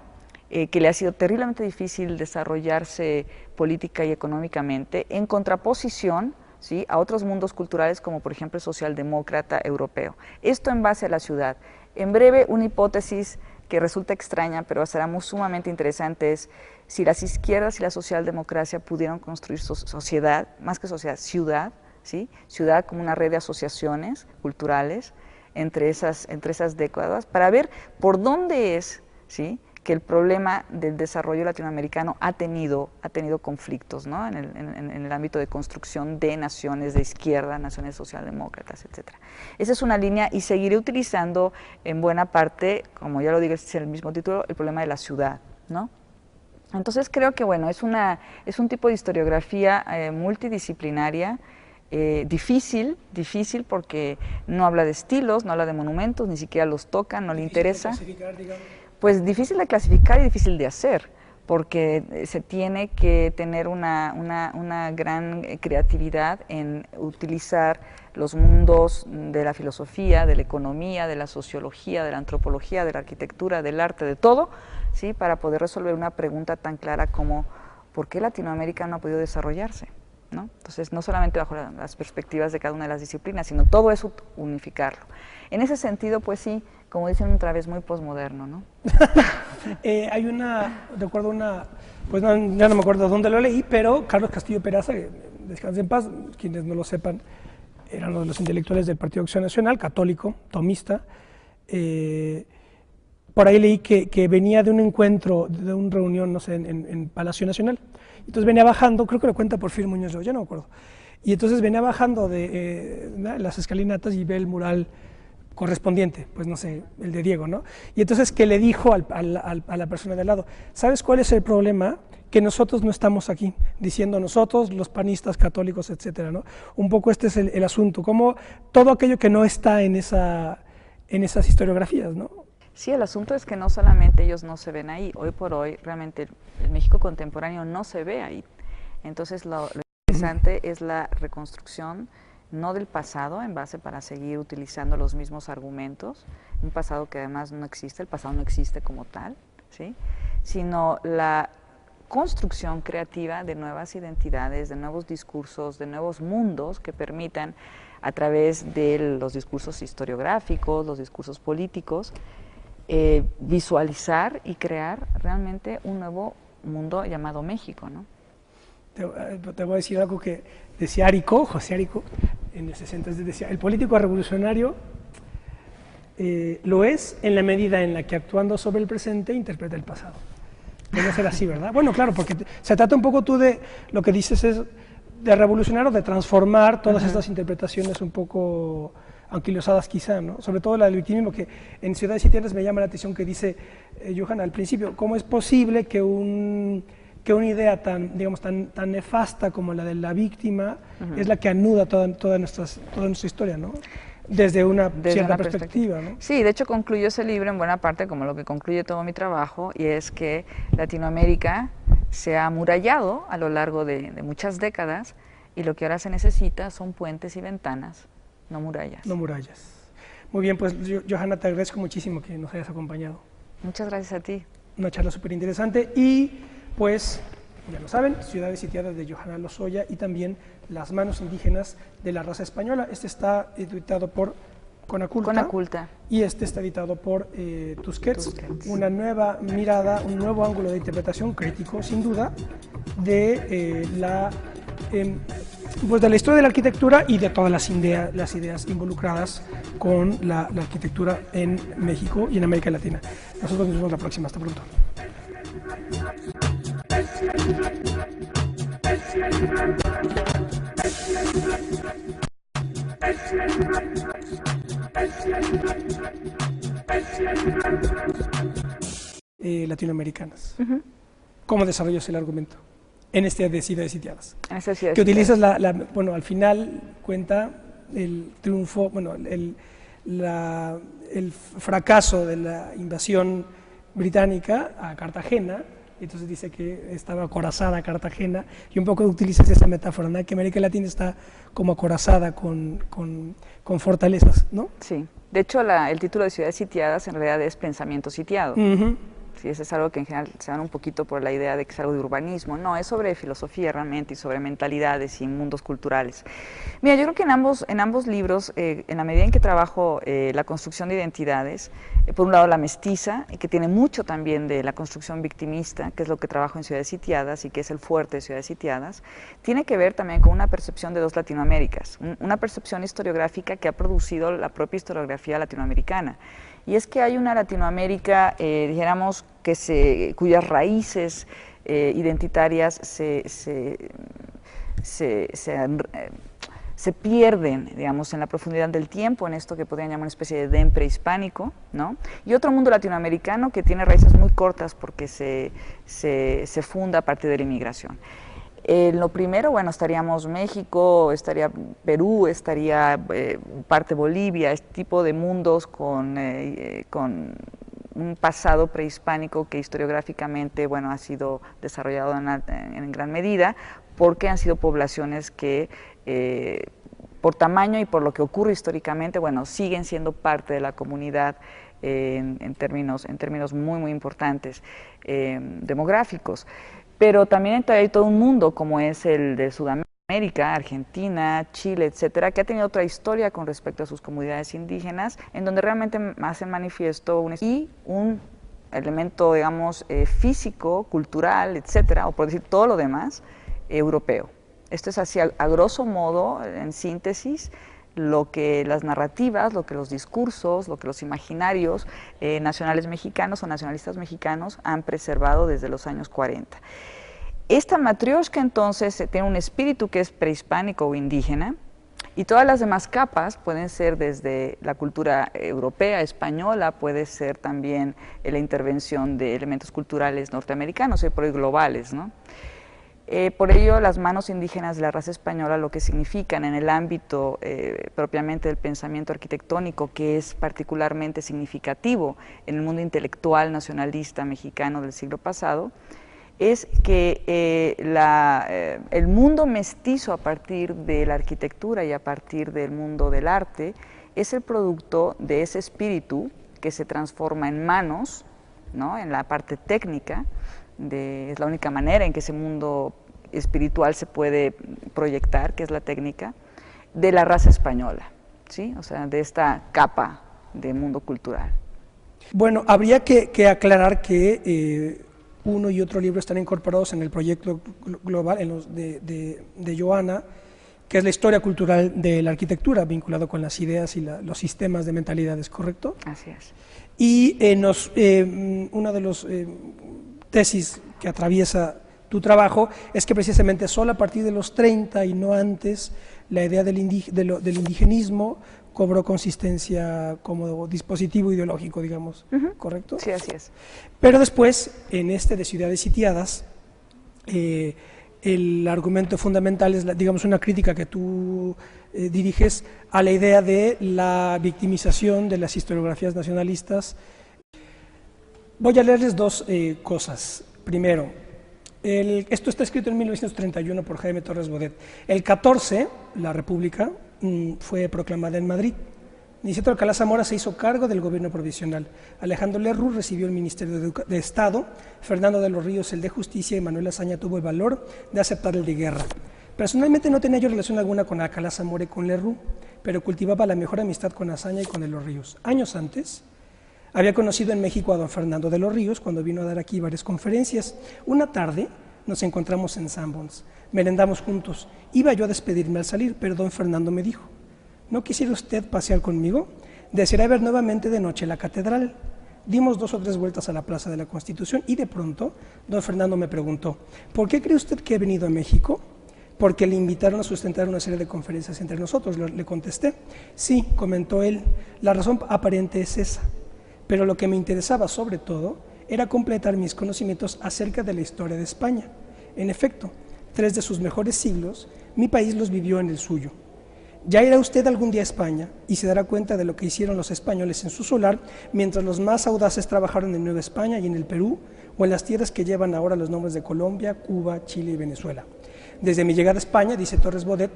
que le ha sido terriblemente difícil desarrollarse política y económicamente, en contraposición, ¿sí?, a otros mundos culturales como por ejemplo el socialdemócrata europeo. Esto en base a la ciudad. En breve, una hipótesis que resulta extraña, pero será muy sumamente interesante, es si las izquierdas y la socialdemocracia pudieron construir sociedad, más que sociedad, ciudad, ¿sí?, ciudad como una red de asociaciones culturales entre esas décadas, para ver por dónde es, ¿sí?, que el problema del desarrollo latinoamericano ha tenido conflictos, ¿no?, en el ámbito de construcción de naciones de izquierda, naciones socialdemócratas, etc. Esa es una línea, y seguiré utilizando en buena parte, como ya lo digo, es el mismo título, el problema de la ciudad, ¿no? Entonces creo que, bueno, es un tipo de historiografía multidisciplinaria, difícil porque no habla de estilos, no habla de monumentos, ni siquiera los toca, no le interesa. Pues difícil de clasificar y difícil de hacer, porque se tiene que tener una gran creatividad en utilizar los mundos de la filosofía, de la economía, de la sociología, de la antropología, de la arquitectura, del arte, de todo, ¿sí?, para poder resolver una pregunta tan clara como ¿por qué Latinoamérica no ha podido desarrollarse?, ¿no? Entonces, no solamente bajo las perspectivas de cada una de las disciplinas, sino todo eso unificarlo. En ese sentido, pues sí, como dicen otra vez, muy posmoderno, ¿no? Hay recuerdo pues no, ya no me acuerdo dónde lo leí, pero Carlos Castillo Peraza, que descanse en paz, quienes no lo sepan, eran uno de los intelectuales del Partido Acción Nacional, católico, tomista. Por ahí leí que venía de un encuentro, de una reunión, no sé, en Palacio Nacional. Entonces venía bajando, creo que lo cuenta Porfirio Muñoz, ya no me acuerdo. Y entonces venía bajando de las escalinatas y ve el mural correspondiente, pues no sé, el de Diego, ¿no? Y entonces que le dijo a la persona de al lado, ¿sabes cuál es el problema? Que nosotros no estamos aquí, diciendo nosotros, los panistas, católicos, etcétera, ¿no? Un poco este es el asunto, como todo aquello que no está en esas historiografías, ¿no? Sí, el asunto es que no solamente ellos no se ven ahí, hoy por hoy realmente el México contemporáneo no se ve ahí. Entonces lo interesante es la reconstrucción, no del pasado, en base para seguir utilizando los mismos argumentos, un pasado que además no existe, el pasado no existe como tal, ¿sí?, sino la construcción creativa de nuevas identidades, de nuevos discursos, de nuevos mundos que permitan, a través de los discursos historiográficos, los discursos políticos, visualizar y crear realmente un nuevo mundo llamado México, ¿no? Te voy a decir algo que decía José Arico, en el 60, decía, el político revolucionario lo es en la medida en la que, actuando sobre el presente, interpreta el pasado. Debe ser así, ¿verdad? Bueno, claro, porque se trata un poco tú de, lo que dices es de revolucionar o de transformar todas estas interpretaciones un poco anquilosadas quizá, ¿no? Sobre todo la del victimismo, que en Ciudades y Tierras me llama la atención que dice Johanna al principio, ¿cómo es posible que una idea tan nefasta como la de la víctima es la que anuda toda nuestra historia, ¿no? Desde una cierta perspectiva, ¿no? Sí, de hecho concluyo ese libro en buena parte como lo que concluye todo mi trabajo, y es que Latinoamérica se ha amurallado a lo largo de muchas décadas, y lo que ahora se necesita son puentes y ventanas, no murallas. No murallas. Muy bien, pues Johanna, te agradezco muchísimo que nos hayas acompañado. Muchas gracias a ti. Una charla súper interesante, y pues ya lo saben, Ciudades Sitiadas de Johanna Lozoya y también Las manos indígenas de la raza española. Este está editado por Conaculta. Y este está editado por Tusquets. Una nueva mirada, un nuevo ángulo de interpretación crítico, sin duda, de pues de la historia de la arquitectura y de todas las ideas involucradas con la arquitectura en México y en América Latina. Nosotros nos vemos la próxima. Hasta pronto. Latinoamericanas. ¿Cómo desarrollas el argumento en este de Ciudades Sitiadas? Que utilizas bueno, al final cuenta el triunfo, bueno, el fracaso de la invasión británica a Cartagena. Entonces dice que estaba acorazada Cartagena, y un poco utilizas esa metáfora, ¿no? Que América Latina está como acorazada con fortalezas, ¿no? Sí, de hecho el título de Ciudades Sitiadas en realidad es Pensamiento Sitiado. Sí, eso es algo que en general se dan un poquito por la idea de que es algo de urbanismo. No, es sobre filosofía realmente y sobre mentalidades y mundos culturales. Mira, yo creo que en ambos libros, en la medida en que trabajo la construcción de identidades, por un lado la mestiza, que tiene mucho también de la construcción victimista, que es lo que trabajo en Ciudades Sitiadas y que es el fuerte de Ciudades Sitiadas, tiene que ver también con una percepción de dos Latinoaméricas, una percepción historiográfica que ha producido la propia historiografía latinoamericana. Y es que hay una Latinoamérica, dijéramos, cuyas raíces identitarias se pierden, digamos, en la profundidad del tiempo, en esto que podrían llamar una especie de Edén prehispánico, ¿no? Y otro mundo latinoamericano que tiene raíces muy cortas porque se funda a partir de la inmigración. Lo primero, bueno, estaríamos México, estaría Perú, estaría parte Bolivia, este tipo de mundos con un pasado prehispánico que historiográficamente, bueno, ha sido desarrollado en gran medida, porque han sido poblaciones que por tamaño y por lo que ocurre históricamente, bueno, siguen siendo parte de la comunidad en términos muy, muy importantes demográficos. Pero también hay todo un mundo como es el de Sudamérica, Argentina, Chile, etcétera, que ha tenido otra historia con respecto a sus comunidades indígenas, en donde realmente hacen manifiesto un elemento, digamos, físico, cultural, etcétera, o por decir todo lo demás, europeo. Esto es así, a grosso modo, en síntesis, lo que las narrativas, lo que los discursos, lo que los imaginarios nacionales mexicanos o nacionalistas mexicanos han preservado desde los años 40. Esta matrioshka entonces tiene un espíritu que es prehispánico o indígena, y todas las demás capas pueden ser desde la cultura europea, española, puede ser también la intervención de elementos culturales norteamericanos y por ahí globales, ¿no? Por ello, las manos indígenas de la raza española lo que significan en el ámbito propiamente del pensamiento arquitectónico, que es particularmente significativo en el mundo intelectual nacionalista mexicano del siglo pasado, es que el mundo mestizo a partir de la arquitectura y a partir del mundo del arte es el producto de ese espíritu que se transforma en manos, ¿no? En la parte técnica. Es la única manera en que ese mundo espiritual se puede proyectar, que es la técnica, de la raza española, ¿sí? O sea, de esta capa de mundo cultural. Bueno, habría que aclarar que uno y otro libro están incorporados en el proyecto global en los de Johanna, que es la historia cultural de la arquitectura, vinculado con las ideas y los sistemas de mentalidades, ¿correcto? Así es. Y una de las tesis que atraviesa tu trabajo es que precisamente solo a partir de los 30 y no antes la idea del indigenismo cobró consistencia como dispositivo ideológico, digamos, ¿correcto? Sí, así es. Pero después, en este de Ciudades Sitiadas, el argumento fundamental es, digamos, una crítica que tú diriges a la idea de la victimización de las historiografías nacionalistas. Voy a leerles dos cosas. Primero, esto está escrito en 1931 por Jaime Torres Bodet. El 14, la República fue proclamada en Madrid, Niceto Alcalá Zamora se hizo cargo del gobierno provisional. Alejandro Lerroux recibió el Ministerio de Estado, Fernando de los Ríos el de Justicia y Manuel Azaña tuvo el valor de aceptar el de Guerra. Personalmente no tenía yo relación alguna con Alcalá Zamora y con Lerroux, pero cultivaba la mejor amistad con Azaña y con de los Ríos. Años antes, había conocido en México a don Fernando de los Ríos cuando vino a dar aquí varias conferencias. Una tarde nos encontramos en Sanborns, merendamos juntos. Iba yo a despedirme al salir, pero don Fernando me dijo: ¿no quisiera usted pasear conmigo? Desearía ver nuevamente de noche la catedral. Dimos 2 o 3 vueltas a la Plaza de la Constitución y de pronto don Fernando me preguntó: ¿por qué cree usted que he venido a México? Porque le invitaron a sustentar una serie de conferencias entre nosotros. Le contesté: sí, comentó él, la razón aparente es esa, pero lo que me interesaba sobre todo era completar mis conocimientos acerca de la historia de España. En efecto, 3 de sus mejores siglos, mi país los vivió en el suyo. Ya irá usted algún día a España y se dará cuenta de lo que hicieron los españoles en su solar, mientras los más audaces trabajaron en Nueva España y en el Perú, o en las tierras que llevan ahora los nombres de Colombia, Cuba, Chile y Venezuela. Desde mi llegada a España, dice Torres Bodet,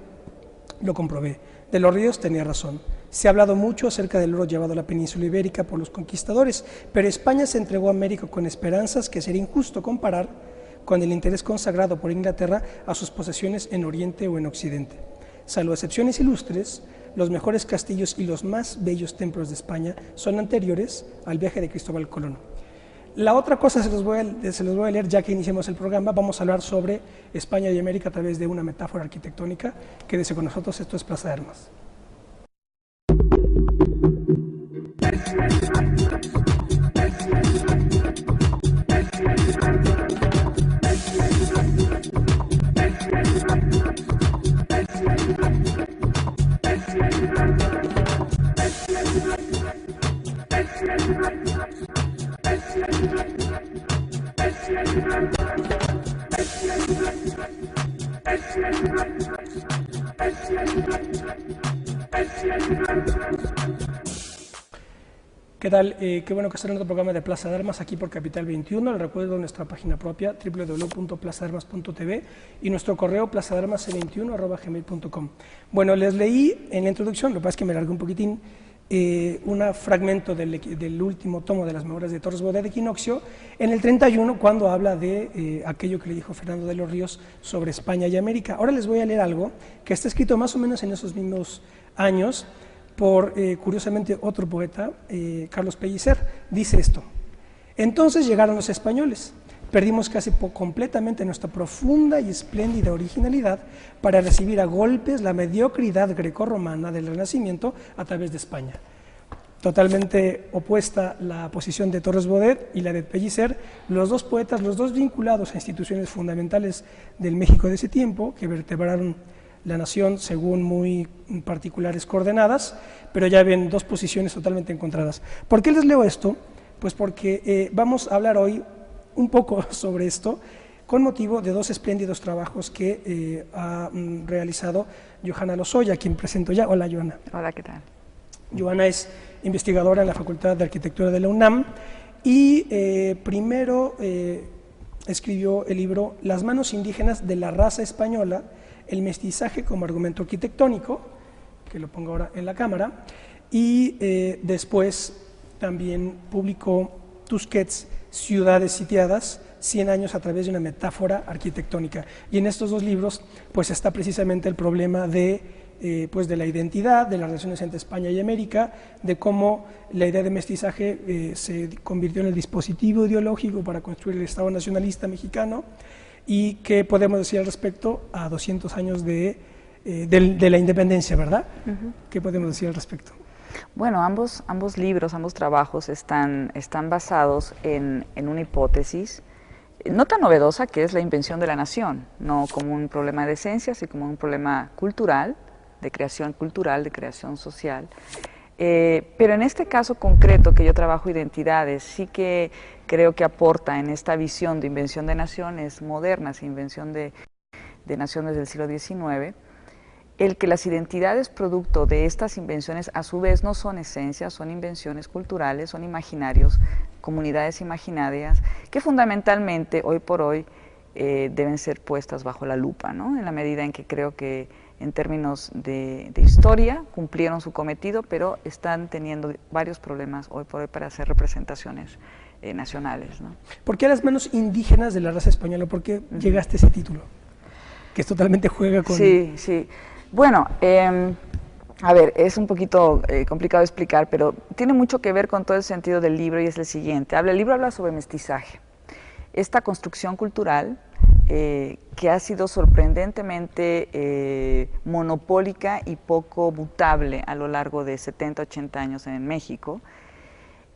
lo comprobé. De los Ríos tenía razón. Se ha hablado mucho acerca del oro llevado a la península ibérica por los conquistadores, pero España se entregó a América con esperanzas que sería injusto comparar con el interés consagrado por Inglaterra a sus posesiones en Oriente o en Occidente. Salvo excepciones ilustres, los mejores castillos y los más bellos templos de España son anteriores al viaje de Cristóbal Colón. La otra cosa se los voy a leer ya que iniciamos el programa. Vamos a hablar sobre España y América a través de una metáfora arquitectónica. Quédese con nosotros, esto es Plaza de Armas. ¿Qué tal? Qué bueno que están en otro programa de Plaza de Armas aquí por Capital 21. Les recuerdo nuestra página propia www.plazadearmas.tv y nuestro correo plazadearmas21@gmail.com. Bueno, les leí en la introducción, lo que pasa es que me largué un poquitín, un fragmento del último tomo de las memorias de Torres Bodet de Equinoccio, en el 31, cuando habla de aquello que le dijo Fernando de los Ríos sobre España y América. Ahora les voy a leer algo que está escrito más o menos en esos mismos años, por, curiosamente, otro poeta, Carlos Pellicer. Dice esto: entonces llegaron los españoles, perdimos casi completamente nuestra profunda y espléndida originalidad para recibir a golpes la mediocridad grecorromana del Renacimiento a través de España. Totalmente opuesta la posición de Torres Bodet y la de Pellicer, los dos poetas, los dos vinculados a instituciones fundamentales del México de ese tiempo, que vertebraron la nación según muy particulares coordenadas, pero ya ven dos posiciones totalmente encontradas. ¿Por qué les leo esto? Pues porque vamos a hablar hoy un poco sobre esto con motivo de 2 espléndidos trabajos que ha realizado Johanna Lozoya, a quien presento ya. Hola, Johanna. Hola, ¿qué tal? Johanna es investigadora en la Facultad de Arquitectura de la UNAM y primero escribió el libro Las manos indígenas de la raza española, el mestizaje como argumento arquitectónico, que lo pongo ahora en la cámara, y después también publicó Tusquets, Ciudades sitiadas, 100 años a través de una metáfora arquitectónica. Y en estos 2 libros pues está precisamente el problema pues de la identidad, de las relaciones entre España y América, de cómo la idea de mestizaje se convirtió en el dispositivo ideológico para construir el Estado nacionalista mexicano, y qué podemos decir al respecto a 200 años de la independencia, ¿verdad? ¿Qué podemos decir al respecto? Bueno, ambos libros, ambos trabajos están basados en una hipótesis no tan novedosa, que es la invención de la nación, no como un problema de esencia, sino como un problema cultural, de creación social. Pero en este caso concreto que yo trabajo identidades, sí que creo que aporta en esta visión de invención de naciones modernas, invención de naciones del siglo XIX, el que las identidades producto de estas invenciones a su vez no son esencias, son invenciones culturales, son imaginarios, comunidades imaginarias, que fundamentalmente hoy por hoy deben ser puestas bajo la lupa, ¿no? En la medida en que creo que en términos de historia, cumplieron su cometido, pero están teniendo varios problemas hoy por hoy para hacer representaciones nacionales, ¿no? ¿Por qué las manos indígenas de la raza española? ¿Por qué llegaste a ese título? Que es totalmente juega con... Sí, sí. Bueno, a ver, es un poquito complicado de explicar, pero tiene mucho que ver con todo el sentido del libro y es el siguiente. El libro habla sobre mestizaje. Esta construcción cultural que ha sido sorprendentemente monopólica y poco mutable a lo largo de 70, 80 años en México,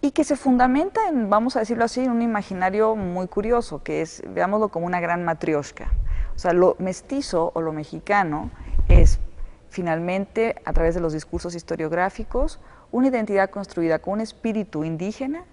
y que se fundamenta en, vamos a decirlo así, en un imaginario muy curioso, que es, veámoslo como una gran matrioshka. O sea, lo mestizo o lo mexicano es finalmente, a través de los discursos historiográficos, una identidad construida con un espíritu indígena